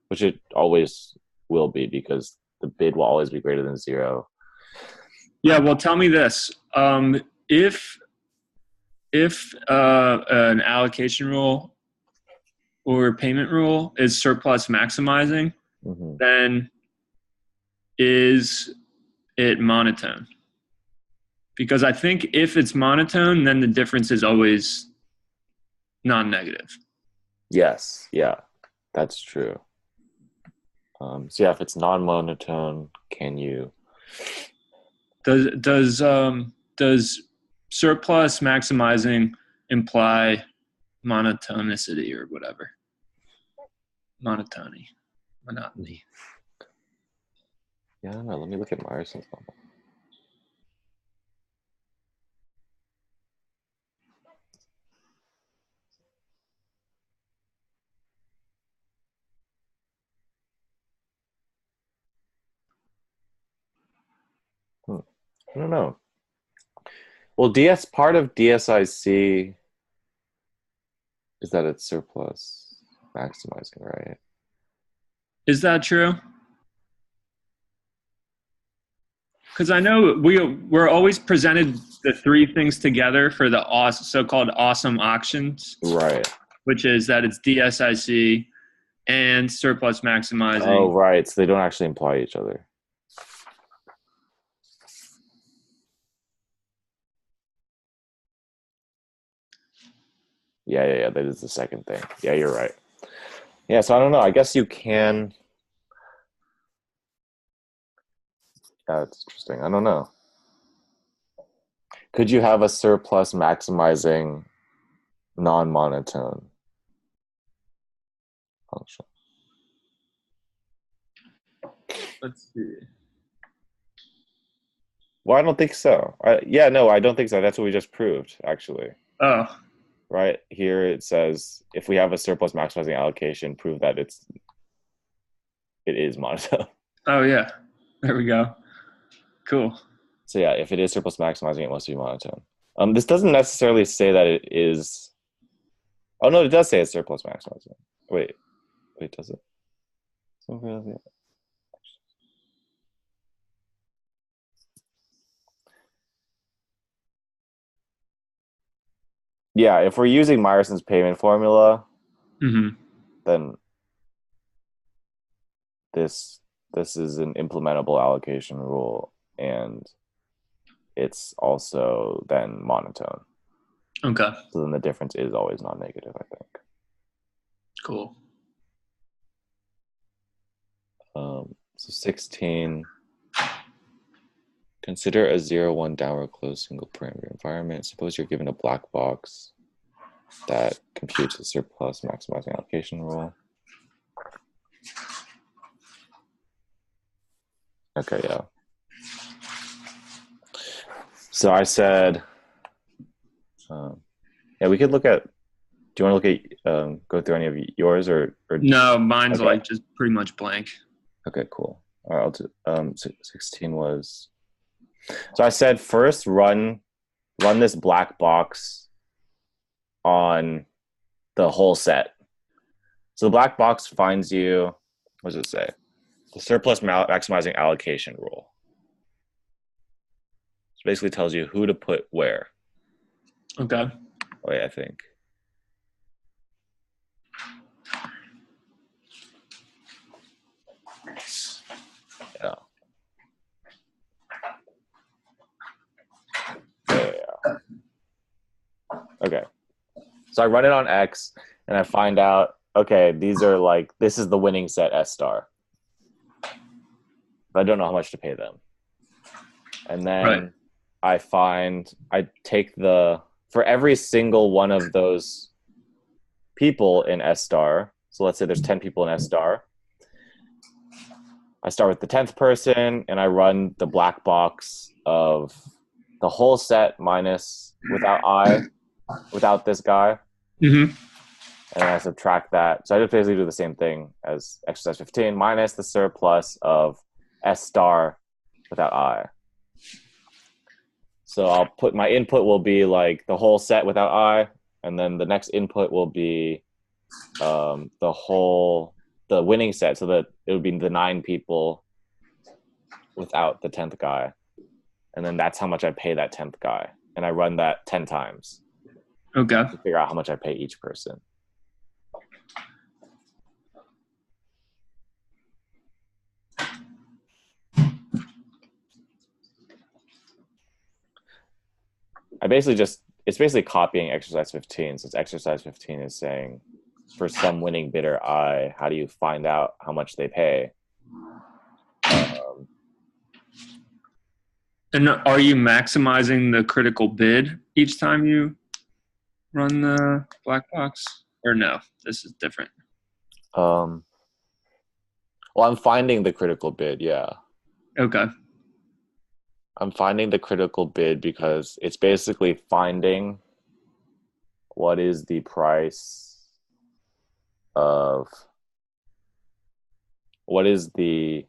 which it always will be because the bid will always be greater than 0. Yeah. Well, tell me this. If an allocation rule or payment rule is surplus maximizing, Mm-hmm. then is it monotone? Because I think if it's monotone, then the difference is always non-negative. Yes, yeah, that's true. So yeah, if it's non-monotone, can you? Does surplus maximizing imply monotonicity or whatever? Monotony. Monotony. Yeah, I don't know. Let me look at Myerson's model. I don't know. Well, part of DSIC is that it's surplus maximizing, right? Is that true? Because I know we're always presented the three things together for the so-called awesome auctions, Right. which is that it's DSIC and surplus Oh, maximizing. right. So they don't actually imply each other. Yeah. That is the second thing. Yeah, you're right. Yeah, so I don't know. I guess you can. Yeah, it's interesting. I don't know. Could you have a surplus maximizing non-monotone function? Let's see. Well, I don't think so. No, I don't think so. That's what we just proved, actually. Oh, Right here it says if we have a surplus maximizing allocation, prove that it is monotone. oh yeah. There we go. Cool. So yeah, if it is surplus maximizing, it must be monotone. This doesn't necessarily say that it is. Oh no, it does say it's surplus maximizing. Wait, does it? Yeah, if we're using Myerson's payment formula, Mm-hmm. then this is an implementable allocation rule, and it's also then monotone. Okay. So then the difference is always non-negative, I think. Cool. So 16. Consider a 0, 1 downward closed single parameter environment. Suppose you're given a black box that computes a surplus maximizing allocation rule. Okay, yeah. So I said, yeah, we could look at. Do you want to look at go through any of yours or No, mine's okay. like just pretty much blank. Okay, cool. All right, I'll do 16 was. So I said first run this black box on the whole set. So the black box finds you, what does it say? The surplus maximizing allocation rule. So basically tells you who to put where. Okay. Wait, I think. Yeah. Yeah. Okay. So I run it on X and I find out, okay, these are like, this is the winning set S star. But I don't know how much to pay them. And then I take for every single one of those people in S star, so let's say there's 10 people in S star, I start with the 10th person and I run the black box of the whole set minus without this guy. Mm-hmm. And I subtract that. So I just basically do the same thing as exercise 15 minus the surplus of S star without I. So I'll put my input will be like the whole set without I, and then the next input will be the winning set, so that it would be the 9 people without the 10th guy, and then that's how much I pay that 10th guy, and I run that 10 times. Okay. To figure out how much I pay each person. It's basically copying exercise 15. Since exercise 15 is saying, for some winning bidder I, how do you find out how much they pay? And are you maximizing the critical bid each time you run the black box? Or no, this is different. Well, I'm finding the critical bid, yeah. Okay. I'm finding the critical bid because it's basically finding what is the price of what is the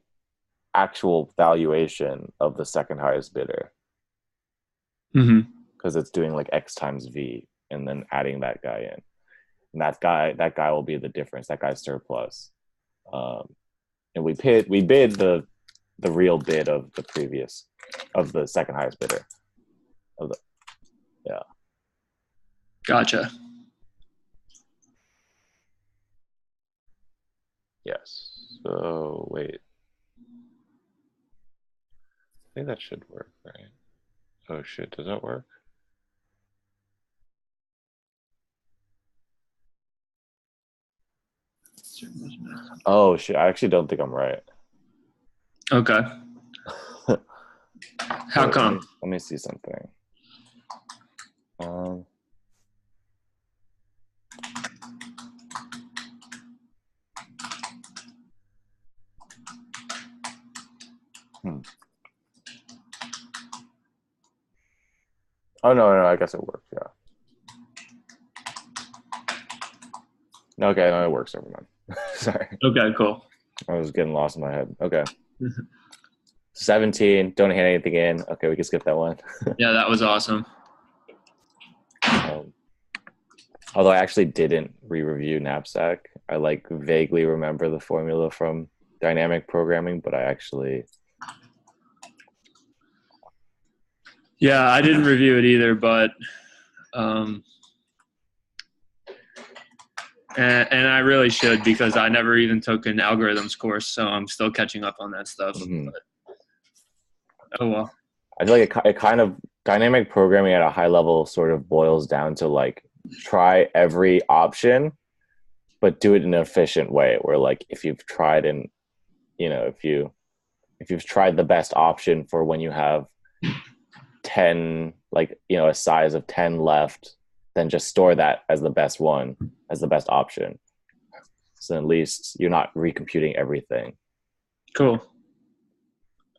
actual valuation of the second highest bidder. Mm-hmm. Because it's doing like X times V and then adding that guy in. And that guy will be the difference. That guy's surplus. And we bid the real bid of the second highest bidder. Yeah. Gotcha. Yes. So wait. I think that should work, right? Oh shit, does that work? Oh shit, I actually don't think I'm right. Okay. How Wait, come? Let me see something. Oh no, I guess it works. Yeah. Okay, no, it works. Never mind. Sorry. Okay, cool. I was getting lost in my head. Okay. 17. Don't hand anything in. Okay, we can skip that one. Yeah, that was awesome. Although I actually didn't re-review Knapsack. I like vaguely remember the formula from dynamic programming, but I actually. Yeah, I didn't review it either, but and I really should, because I never even took an algorithms course, so I'm still catching up on that stuff. Mm-hmm. Oh well. I feel like it kind of dynamic programming at a high level sort of boils down to like try every option, but do it in an efficient way. Where like if you've tried if you've tried the best option for when you have 10, like, a size of 10 left, then just store that as the best one, as the best option. So at least you're not recomputing everything. Cool.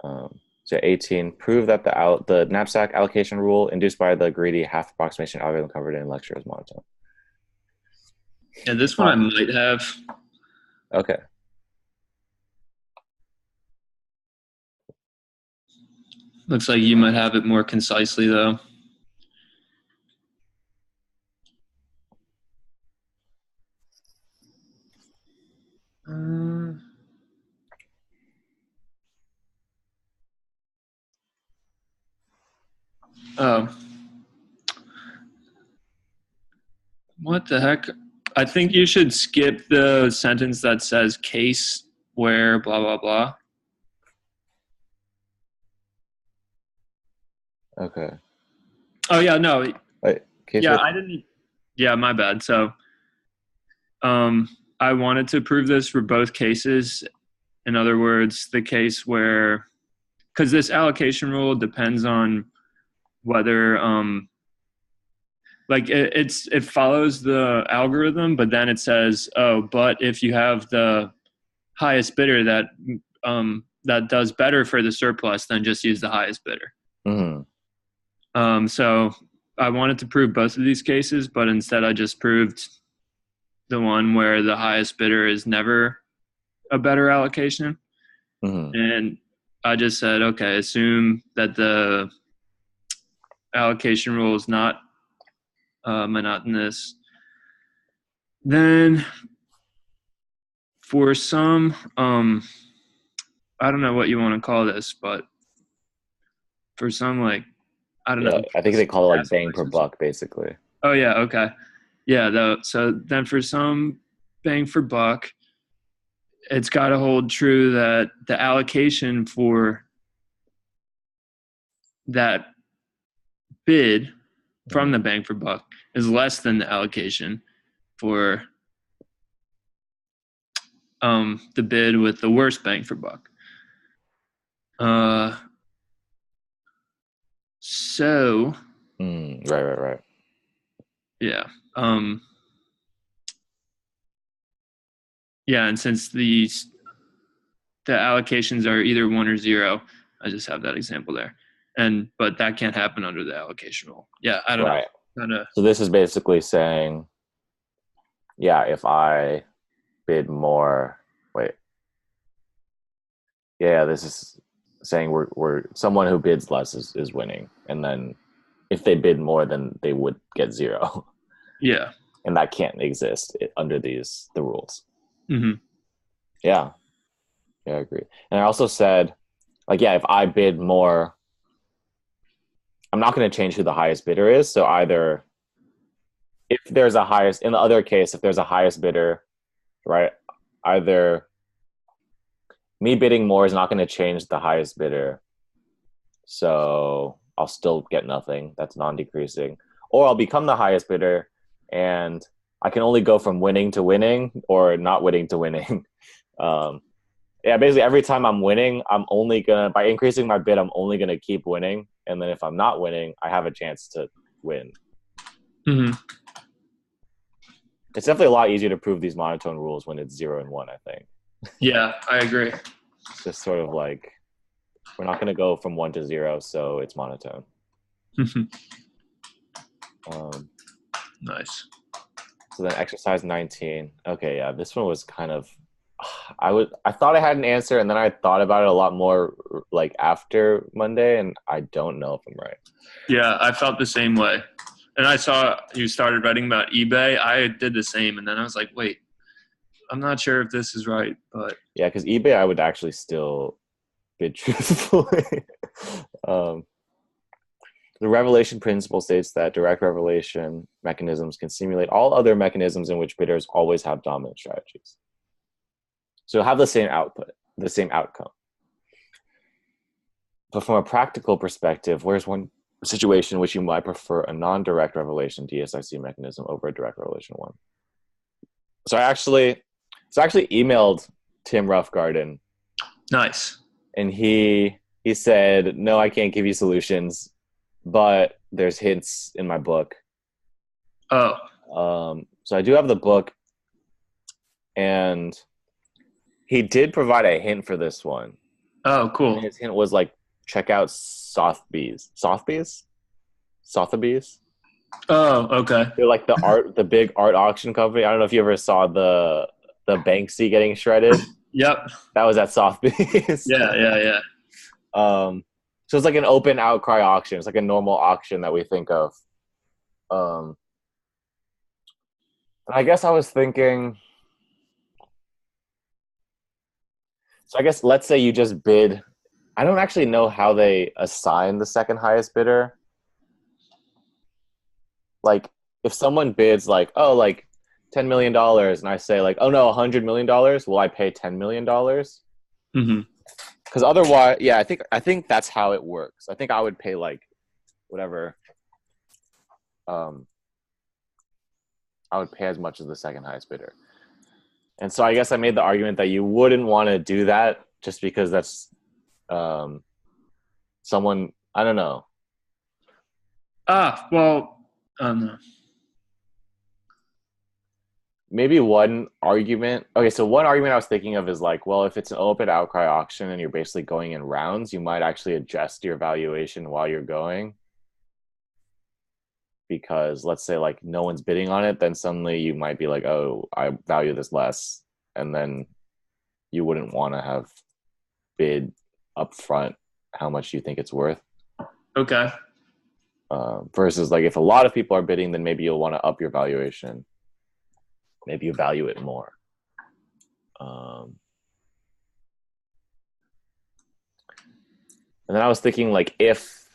So 18, prove that the knapsack allocation rule induced by the greedy half approximation algorithm covered in lecture is monotone. Yeah, this one I might have. Okay. Looks like you might have it more concisely, though. Oh. What the heck? I think you should skip the sentence that says case where blah, blah, blah. Okay. Oh, yeah, no. Wait, Yeah, I didn't. Yeah, my bad. So I wanted to prove this for both cases. In other words, the case where, because this allocation rule depends on whether like it follows the algorithm, but then it says, oh, but if you have the highest bidder that does better for the surplus, then just use the highest bidder. So I wanted to prove both of these cases, but instead I just proved the one where the highest bidder is never a better allocation. And I just said, okay, assume that the allocation rule is not monotonous. Then for some, I don't know what you want to call this, but for some, like, I don't know. I think they call it like bang per buck, basically. Oh, yeah, okay. Yeah, so then for some bang for buck, it's got to hold true that the allocation for that bid from the bang for buck is less than the allocation for the bid with the worst bang for buck. So right. Yeah. Yeah, and since the allocations are either 1 or 0, I just have that example there. But that can't happen under the allocation rule. Yeah, I don't know. So this is basically saying, yeah, if I bid more, this is saying we're someone who bids less is winning, and then if they bid more, then they would get 0. Yeah, and that can't exist under the rules. Yeah, I agree. And I also said, like, yeah, if I bid more, I'm not going to change who the highest bidder is. So either if there's a highest, in the other case, if there's a highest bidder, right, either me bidding more is not going to change the highest bidder. So I'll still get nothing. That's non-decreasing. Or I'll become the highest bidder and I can only go from winning to winning or not winning to winning. Basically every time I'm winning, by increasing my bid, I'm only going to keep winning. And then if I'm not winning, I have a chance to win. It's definitely a lot easier to prove these monotone rules when it's 0 and 1, I think. Yeah, I agree. It's just sort of like, we're not going to go from 1 to 0, so it's monotone. Nice. So then exercise 19. Okay, yeah, this one was kind of, I thought I had an answer, and then I thought about it a lot more like after Monday, and I don't know if I'm right. Yeah, I felt the same way. And I saw you started writing about eBay. I did the same, and then I was like, wait, I'm not sure if this is right, but yeah, because eBay I would actually still bid truthfully. The revelation principle states that direct revelation mechanisms can simulate all other mechanisms in which bidders always have dominant strategies. So have the same output, the same outcome. But from a practical perspective, where's one situation in which you might prefer a non-direct revelation DSIC mechanism over a direct revelation one? So I actually emailed Tim Roughgarden. Nice. And he he said, "No, I can't give you solutions, but there's hints in my book." Oh, So I do have the book, and he did provide a hint for this one. oh, And cool. his hint was like, check out Sotheby's. Oh, okay. They're like the big art auction company. I don't know if you ever saw the Banksy getting shredded. Yep. That was at Sotheby's. Yeah, yeah, yeah. um, so it's like an open outcry auction. It's like a normal auction that we think of. Um, and I guess I was thinking. So I guess let's say you just bid. I don't actually know how they assign the second highest bidder. Like if someone bids like, oh, like $10 million, and I say like, oh no, $100 million, will I pay $10 million? Hmm. Because otherwise, yeah, I think that's how it works. I think I would pay like whatever. Um, I would pay as much as the second highest bidder. And so I guess I made the argument that you wouldn't want to do that just because that's um, someone, I don't know. Ah, well, no. Maybe one argument. Okay, so one argument I was thinking of is like, well, if it's an open outcry auction and you're basically going in rounds, you might actually adjust your valuation while you're going. Because let's say like no one's bidding on it, then suddenly you might be like, oh, I value this less. And then you wouldn't want to have bid upfront how much you think it's worth. Okay. Versus like if a lot of people are bidding, then maybe you'll want to up your valuation. Maybe you value it more. And then I was thinking like if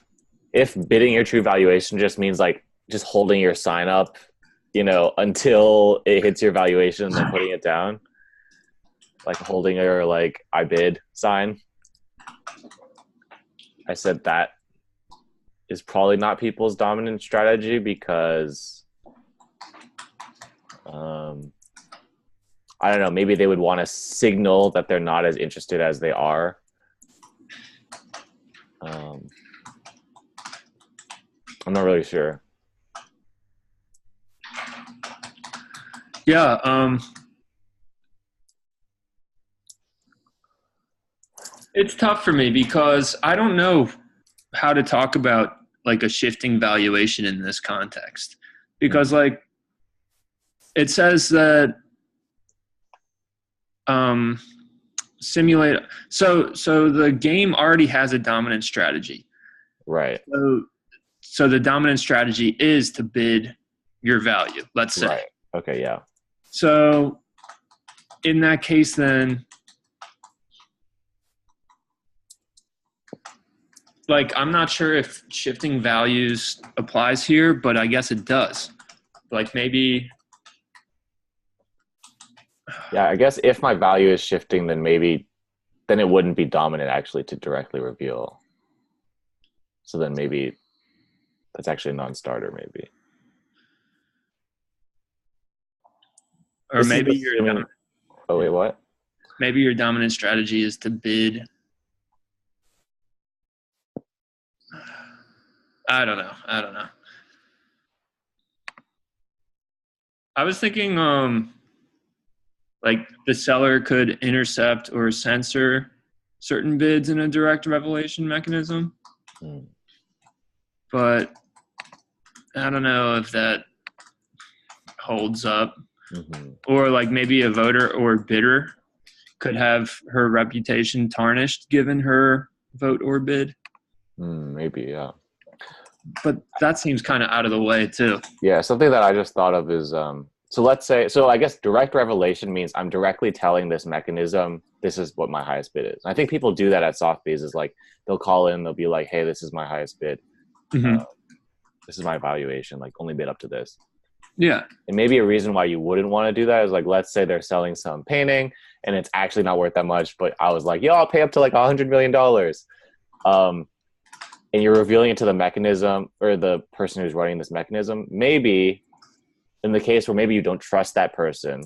bidding your true valuation just means like just holding your sign up, until it hits your valuation and then putting it down, like holding your like I bid sign. I said that is probably not people's dominant strategy because I don't know, maybe they would want to signal that they're not as interested as they are. I'm not really sure. Yeah. It's tough for me because I don't know how to talk about like a shifting valuation in this context because like it says that simulate so the game already has a dominant strategy, Right. so the dominant strategy is to bid your value, let's say. Right. Okay, yeah. So in that case then, like I'm not sure if shifting values applies here, but I guess it does. Like maybe Yeah, I guess if my value is shifting, then it wouldn't be dominant actually to directly reveal. So then maybe that's actually a non-starter, maybe. or This is maybe your assuming. Oh wait, what? maybe your dominant strategy is to bid. I don't know. I was thinking like the seller could intercept or censor certain bids in a direct revelation mechanism. But I don't know if that holds up. Mm-hmm. Or like maybe a voter or bidder could have her reputation tarnished given her vote or bid. Maybe, yeah. But that seems kind of out of the way too. Yeah, something that I just thought of is so let's say, so I guess direct revelation means I'm directly telling this mechanism this is what my highest bid is. And I think people do that at Sotheby's is like they'll call in, they'll be like, hey, this is my highest bid. Mm-hmm. This is my valuation, like only bid up to this. Yeah. And maybe a reason why you wouldn't want to do that is like, let's say they're selling some painting and it's actually not worth that much, but I was like, yo, I'll pay up to like $100 million. And you're revealing it to the mechanism or the person who's running this mechanism. Maybe in the case where maybe you don't trust that person,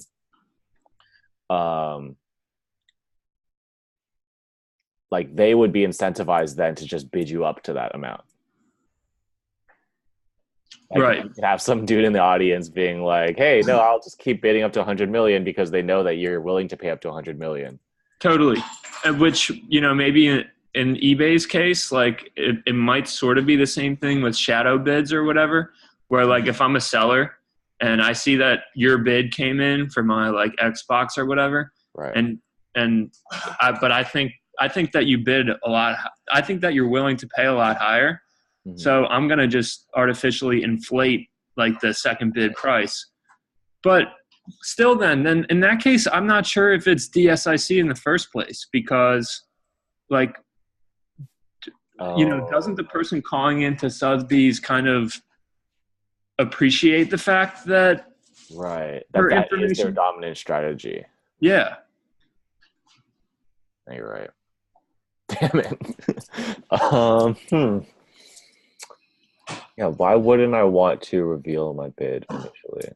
like they would be incentivized then to just bid you up to that amount. Like Right. you could have some dude in the audience being like, "Hey, no, I'll just keep bidding up to 100 million because they know that you're willing to pay up to 100 million." Totally. Which, maybe in eBay's case, like it might sort of be the same thing with shadow bids or whatever, where like if I'm a seller and I see that your bid came in for my like Xbox or whatever, Right. but I think that you bid a lot. I think that you're willing to pay a lot higher. Mm-hmm. So I'm going to just artificially inflate like the second bid price. But still then in that case, I'm not sure if it's DSIC in the first place because like, doesn't the person calling into Sotheby's kind of appreciate the fact that right, that is their dominant strategy? Yeah. You're right. Damn it. Yeah, why wouldn't I want to reveal my bid initially?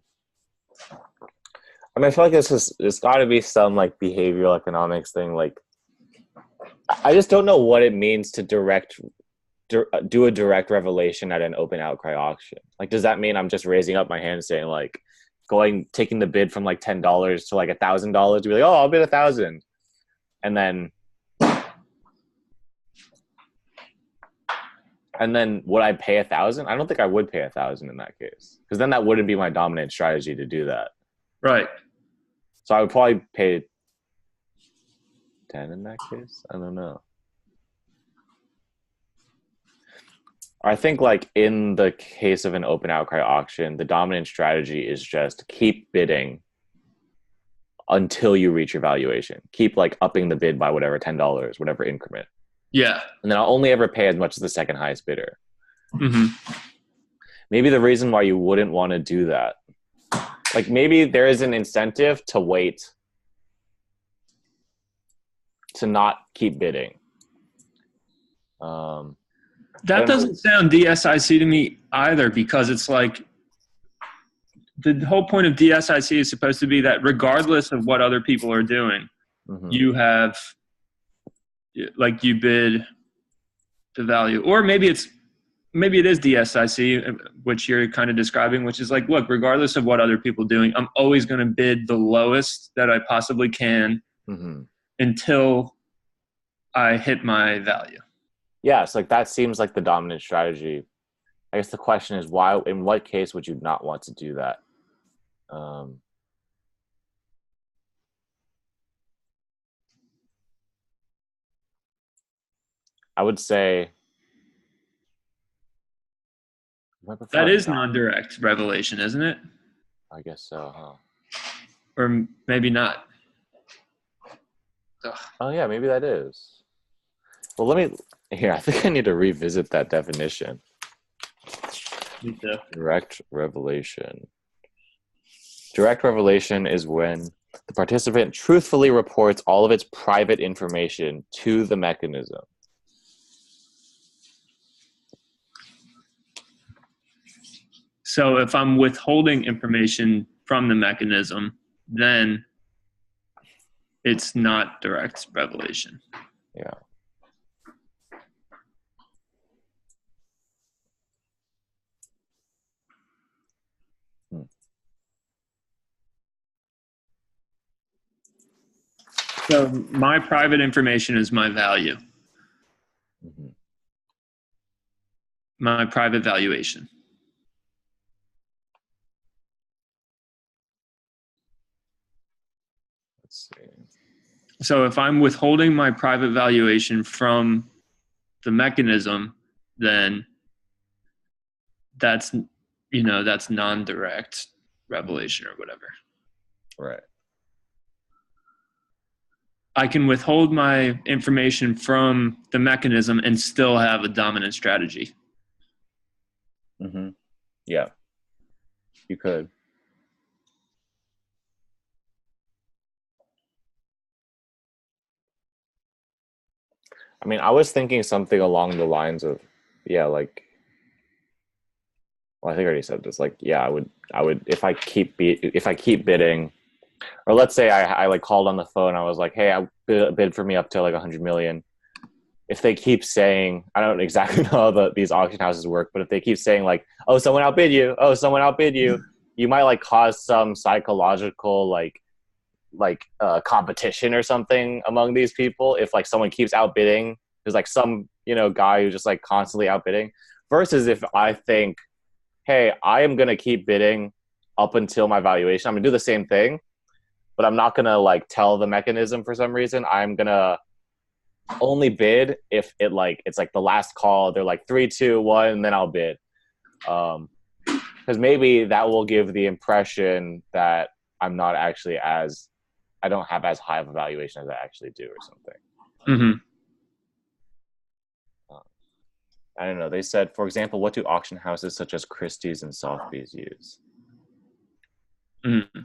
I mean, I feel like it's got to be some like behavioral economics thing. Like, I just don't know what it means to do a direct revelation at an open outcry auction. Like, does that mean I'm just raising up my hand saying like, taking the bid from like $10 to like $1,000 to be like, oh, I'll bid 1,000, and then would I pay 1,000? I don't think I would pay 1,000 in that case, because then that wouldn't be my dominant strategy to do that. Right. So I would probably pay 10 in that case. I don't know. I think like in the case of an open outcry auction, the dominant strategy is just keep bidding until you reach your valuation. Keep like upping the bid by whatever, $10, whatever increment. Yeah. And then I'll only ever pay as much as the second highest bidder. Mm-hmm. Maybe the reason why you wouldn't want to do that, like maybe there is an incentive to wait, to not keep bidding. That doesn't sound DSIC to me either, because it's like the whole point of DSIC is supposed to be that regardless of what other people are doing, mm-hmm. you have like you bid the value, or maybe it is DSIC, which you're kind of describing, which is like, look, regardless of what other people are doing, I'm always going to bid the lowest that I possibly can mm-hmm. until I hit my value. Yeah, so like that seems like the dominant strategy. I guess the question is why, in what case would you not want to do that? I would say that is non-direct revelation, isn't it? I guess so, huh? Or maybe not. Ugh. Oh yeah, maybe that is. Well, I think I need to revisit that definition. Me too. Direct revelation. Direct revelation is when the participant truthfully reports all of its private information to the mechanism. So if I'm withholding information from the mechanism, then it's not direct revelation. Yeah. So my private information is my value. Mm-hmm. My private valuation. Let's see. So if I'm withholding my private valuation from the mechanism, then that's non-direct revelation or whatever. Right. I can withhold my information from the mechanism and still have a dominant strategy. Mm-hmm. Yeah, you could. I mean, I was thinking something along the lines of, yeah, like, well, I think I already said this. Like, yeah, I would, if I keep bidding, or let's say I like called on the phone. I was like, hey, bid for me up to like 100 million. if they keep saying, I don't exactly know how these auction houses work, but if they keep saying like, oh, someone outbid you, oh, someone outbid you, you might like cause some psychological competition or something among these people if like someone keeps outbidding. There's like some guy who's just like constantly outbidding, versus if I think, hey, I am gonna keep bidding up until my valuation. I'm gonna do the same thing, but I'm not gonna like tell the mechanism for some reason. I'm gonna only bid if it's like the last call. They're like 3, 2, 1, and then I'll bid. Because maybe that will give the impression that I'm not actually I don't have as high of a valuation as I actually do or something. Mm-hmm. I don't know. They said, for example, what do auction houses such as Christie's and Sotheby's use? Mm-hmm.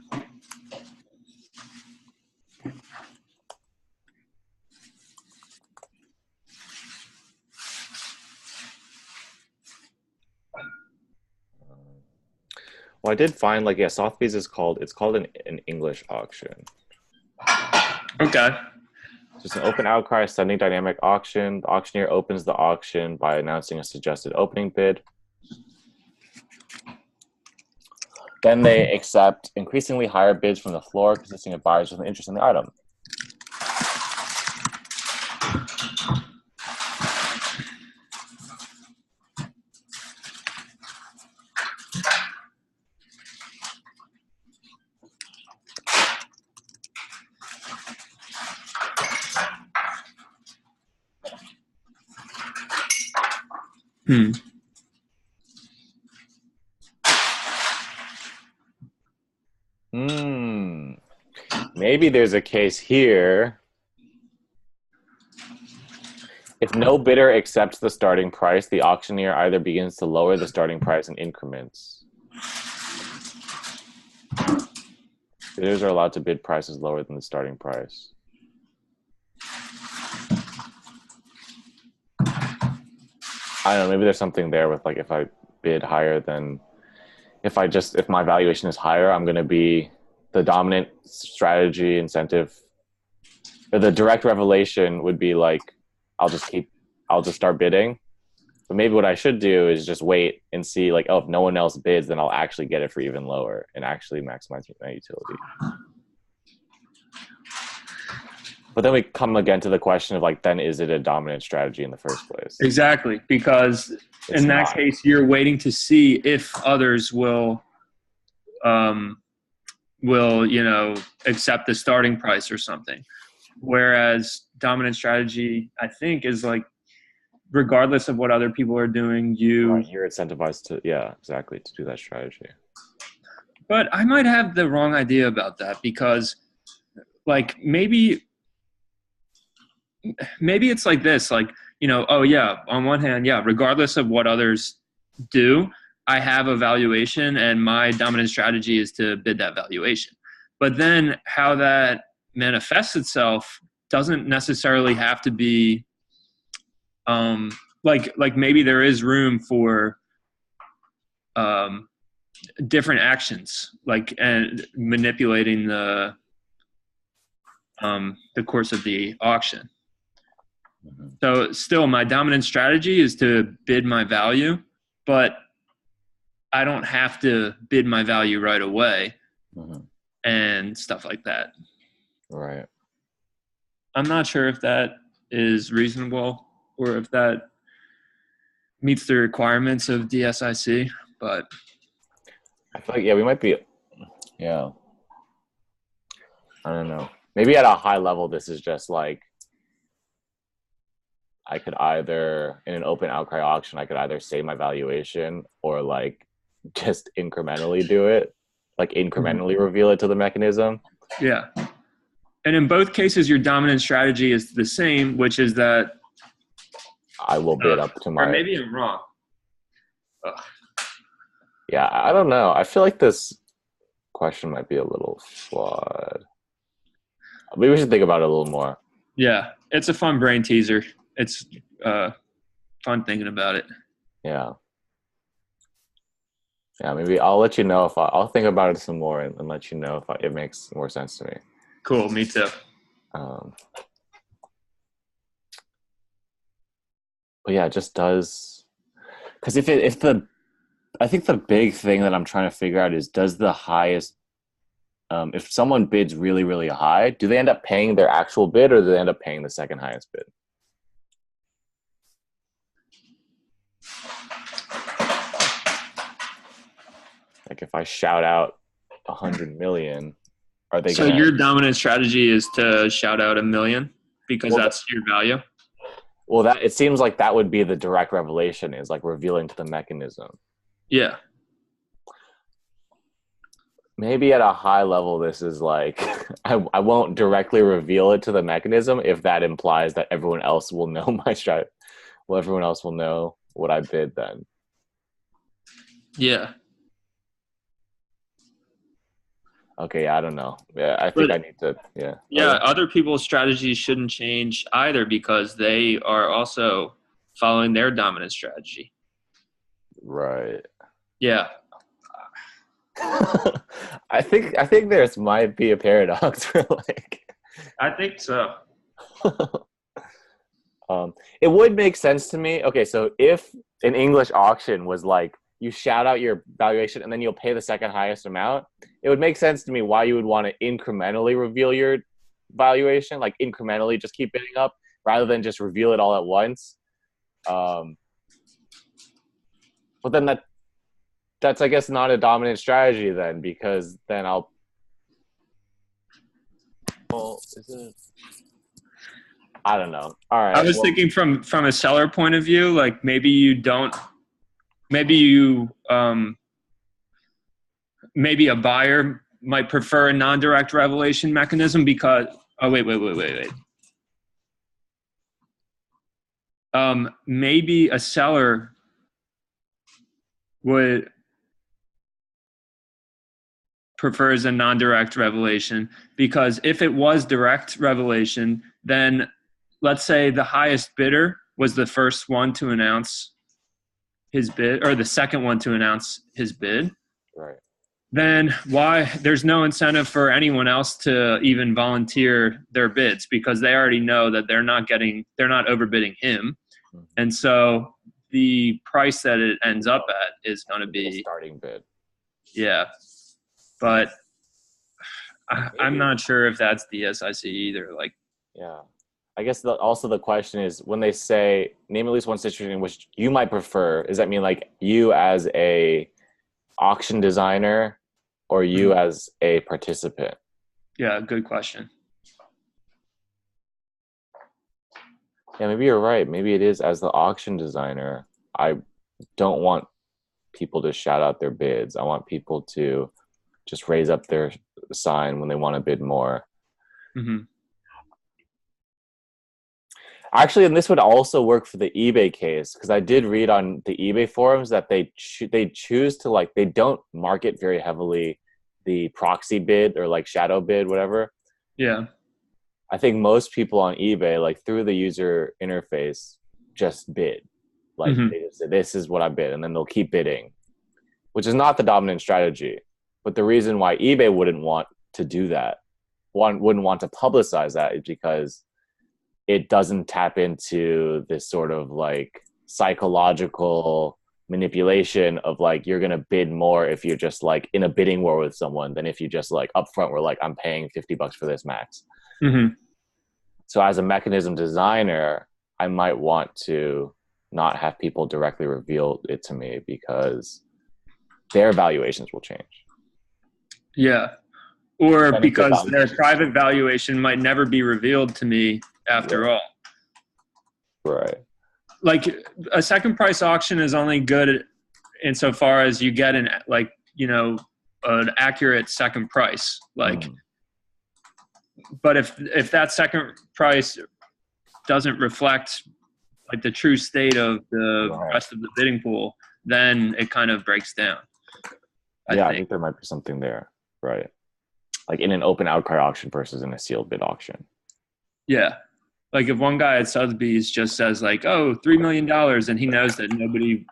Well, I did find Sotheby's is called an English auction. Okay. So it's an open outcry ascending dynamic auction. The auctioneer opens the auction by announcing a suggested opening bid. Then they accept increasingly higher bids from the floor, consisting of buyers with an interest in the item. Hmm. Maybe there's a case here. If no bidder accepts the starting price, the auctioneer either begins to lower the starting price in increments. Bidders are allowed to bid prices lower than the starting price. I don't know, maybe there's something there with like if I bid higher than if my valuation is higher, I'm going to be the dominant strategy incentive, or the direct revelation would be like I'll just start bidding. But maybe what I should do is just wait and see like, oh, if no one else bids, then I'll actually get it for even lower and actually maximize my utility. But then we come again to the question of like, then is it a dominant strategy in the first place? Exactly, because in that case, you're waiting to see if others will accept the starting price or something. Whereas dominant strategy, I think, is like, regardless of what other people are doing, you're incentivized to, to do that strategy. But I might have the wrong idea about that, because like maybe it's like this, like, oh yeah, on one hand, yeah, regardless of what others do, I have a valuation and my dominant strategy is to bid that valuation. But then how that manifests itself doesn't necessarily have to be like maybe there is room for different actions, like, and manipulating the course of the auction. Mm-hmm. So still my dominant strategy is to bid my value, but I don't have to bid my value right away. Mm-hmm. And stuff like that. Right. I'm not sure if that is reasonable or if that meets the requirements of DSIC, but I feel like, we might be, I don't know. Maybe at a high level, this is just like, I could either, in an open outcry auction, I could either say my valuation or like just incrementally do it, like incrementally reveal it to the mechanism. Yeah. And in both cases, your dominant strategy is the same, which is that I will bid up to my... Or maybe I'm wrong. Ugh. Yeah, I don't know. I feel like this question might be a little flawed. Maybe we should think about it a little more. Yeah, it's a fun brain teaser. It's fun thinking about it. Yeah. Yeah, maybe I'll let you know if I'll think about it some more and let you know if it makes more sense to me. Cool, me too. But yeah, it just does. Because I think the big thing that I'm trying to figure out is does the highest, if someone bids really, really high, do they end up paying their actual bid or do they end up paying the second highest bid? Like if I shout out 100 million, are they So gonna? your dominant strategy is to shout out 1 million because Well, that's your value. well, that it seems like that would be the direct revelation is like revealing to the mechanism. Yeah. Maybe at a high level, this is like I won't directly reveal it to the mechanism if that implies that everyone else will know my strategy. Well, everyone else will know what I bid then. Yeah. Okay, I don't know. Yeah, I think But I need to. Yeah. yeah, other people's strategies shouldn't change either because they are also following their dominant strategy. Right. Yeah. I think there's might be a paradox for like. I think so. It would make sense to me. Okay, so if an English auction was like you shout out your valuation and then you'll pay the second highest amount, it would make sense to me why you would want to incrementally reveal your valuation, like incrementally just keep bidding up rather than just reveal it all at once. But then that's I guess not a dominant strategy then because then I'll. Well, is it? I don't know. All right. I was thinking from a seller point of view, like maybe you maybe a buyer might prefer a non-direct revelation mechanism because wait. Maybe a seller would prefers a non-direct revelation because if it was direct revelation, then let's say the highest bidder was the first one to announce his bid or the second one to announce his bid. Right. Then why there's no incentive for anyone else to even volunteer their bids because they already know that they're not overbidding him. Mm-hmm. And so the price that it ends up at is going to be the starting bid. Yeah. But I'm not sure if that's the SIC either. Like, yeah. I guess also the question is when they say name at least one situation in which you might prefer, does that mean like you as a auction designer or you as a participant? Yeah, good question. Yeah, maybe you're right. Maybe it is as the auction designer. I don't want people to shout out their bids. I want people to just raise up their sign when they want to bid more. Mm-hmm. Actually, and this would also work for the eBay case because I did read on the eBay forums that they choose to like they don't market very heavily the proxy bid or like shadow bid, whatever. Yeah. I think most people on eBay, like through the user interface, just bid. Like they just say, this is what I bid, and then they'll keep bidding, which is not the dominant strategy. But the reason why eBay wouldn't want to do that, wouldn't want to publicize that is because it doesn't tap into this sort of like psychological manipulation of like you're gonna bid more if you're just like in a bidding war with someone than if you just like upfront were like I'm paying $50 for this max. Mm-hmm. So as a mechanism designer, I might want to not have people directly reveal it to me because their valuations will change. Yeah. Or because their private valuation might never be revealed to me after all. Right. Like a second price auction is only good insofar as you get an accurate second price. Like, but if that second price doesn't reflect like the true state of the rest of the bidding pool, then it kind of breaks down. I think there might be something there. Right. Like in an open outcry auction versus in a sealed bid auction. Yeah. Like if one guy at Sotheby's just says like, oh, $3 million, and he knows that nobody.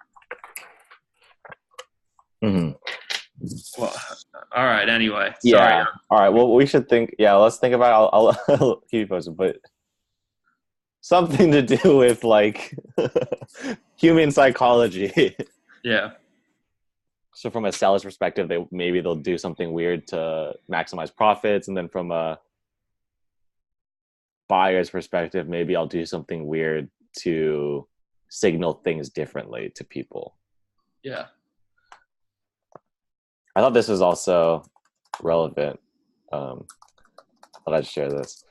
Mm-hmm. Well, all right. Anyway. Yeah. Sorry. All right. Well, we should think. Yeah. Let's think about. I'll keep you posted. But something to do with like human psychology. Yeah. So from a seller's perspective, they'll do something weird to maximize profits, and then from a buyer's perspective, maybe I'll do something weird to signal things differently to people. Yeah. I thought this was also relevant. I thought I'd share this.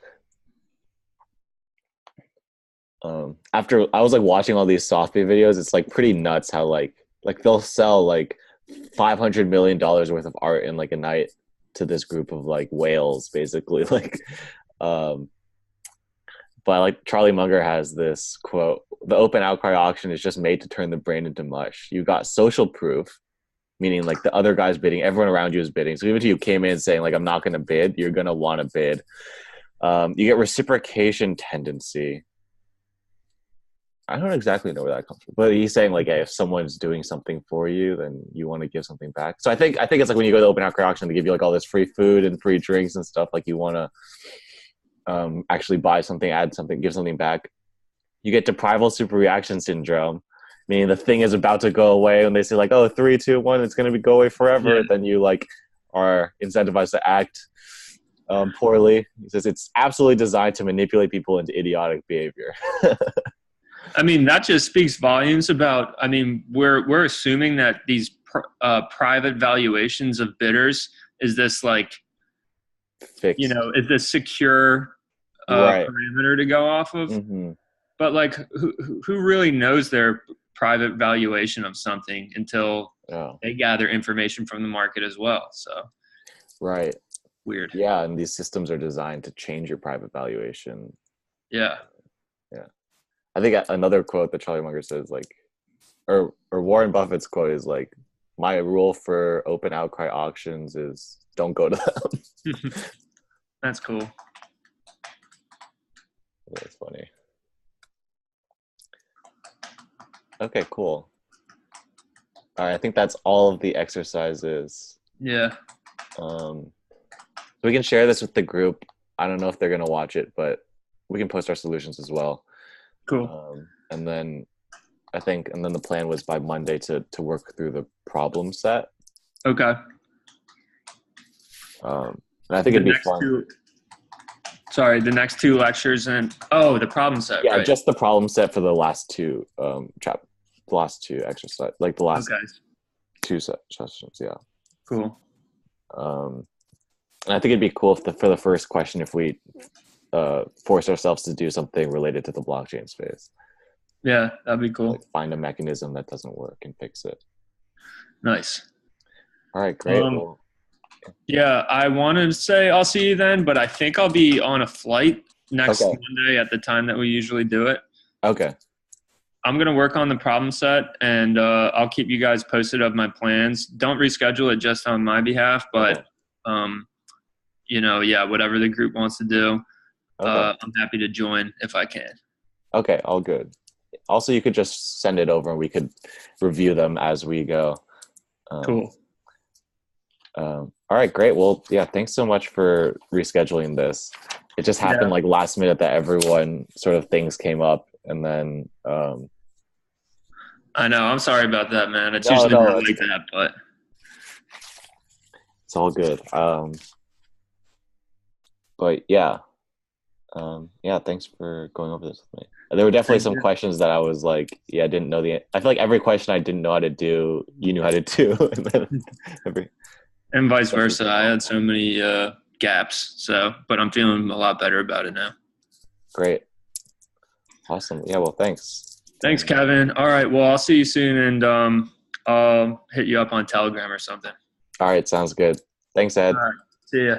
After I was like watching all these Softbay videos, it's like pretty nuts how like they'll sell like $500 million worth of art in like a night to this group of like whales, basically. Like, but like Charlie Munger has this quote: "The open outcry auction is just made to turn the brain into mush. You got social proof, meaning like the other guy's bidding, everyone around you is bidding. So even if you came in saying like I'm not going to bid, you're going to want to bid. You get reciprocation tendency." I don't exactly know where that comes from, but he's saying like, hey, if someone's doing something for you, then you want to give something back. So I think it's like when you go to the open outcry auction, they give you like all this free food and free drinks and stuff. Like you want to actually buy something, add something, give something back. You get deprival super reaction syndrome, meaning the thing is about to go away, and they say like, oh, 3, 2, 1, it's going to go away forever. Yeah. Then you like are incentivized to act poorly. He says it's absolutely designed to manipulate people into idiotic behavior. I mean, that just speaks volumes about, I mean, we're assuming that these private valuations of bidders is this like, Fixed. you know, is this secure Right. parameter to go off of? Mm-hmm. But like, who really knows their private valuation of something until they gather information from the market as well? So, right. Weird. Yeah, and these systems are designed to change your private valuation. Yeah. Yeah. I think another quote that Charlie Munger says, like, or Warren Buffett's quote is like, my rule for open outcry auctions is don't go to them. That's cool. That's funny. Okay, cool. All right, I think that's all of the exercises. Yeah. So we can share this with the group. I don't know if they're going to watch it, but we can post our solutions as well. Cool. And then the plan was by Monday to work through the problem set. Okay. And I think it'd be fun. The next 2 lectures and the problem set. Yeah, right. Just the problem set for the last 2 exercise, like the last 2 sessions. Yeah. Cool. And I think it'd be cool for the first question if we force ourselves to do something related to the blockchain space. Yeah, that'd be cool. Like find a mechanism that doesn't work and fix it. Nice. All right, great. Yeah, I wanted to say I'll see you then, but I think I'll be on a flight next Monday at the time that we usually do it. Okay. I'm going to work on the problem set, and I'll keep you guys posted of my plans. Don't reschedule it just on my behalf, but, whatever the group wants to do, I'm happy to join if I can. Okay, all good. Also, you could just send it over and we could review them as we go. Cool. All right, great. Well, yeah, thanks so much for rescheduling this. It just happened like last minute that everyone sort of things came up, and then I know. I'm sorry about that, man. It's usually not like that, but it's all good. But yeah. Thanks for going over this with me. There were definitely some questions that I was like, I didn't know I feel like every question I didn't know how to do, you knew how to do. And vice versa. I had so many gaps. But I'm feeling a lot better about it now. Great. Awesome. Yeah, well, thanks. Thanks, Kevin. All right. Well, I'll see you soon, and I'll hit you up on Telegram or something. All right. Sounds good. Thanks, Ed. All right. See ya.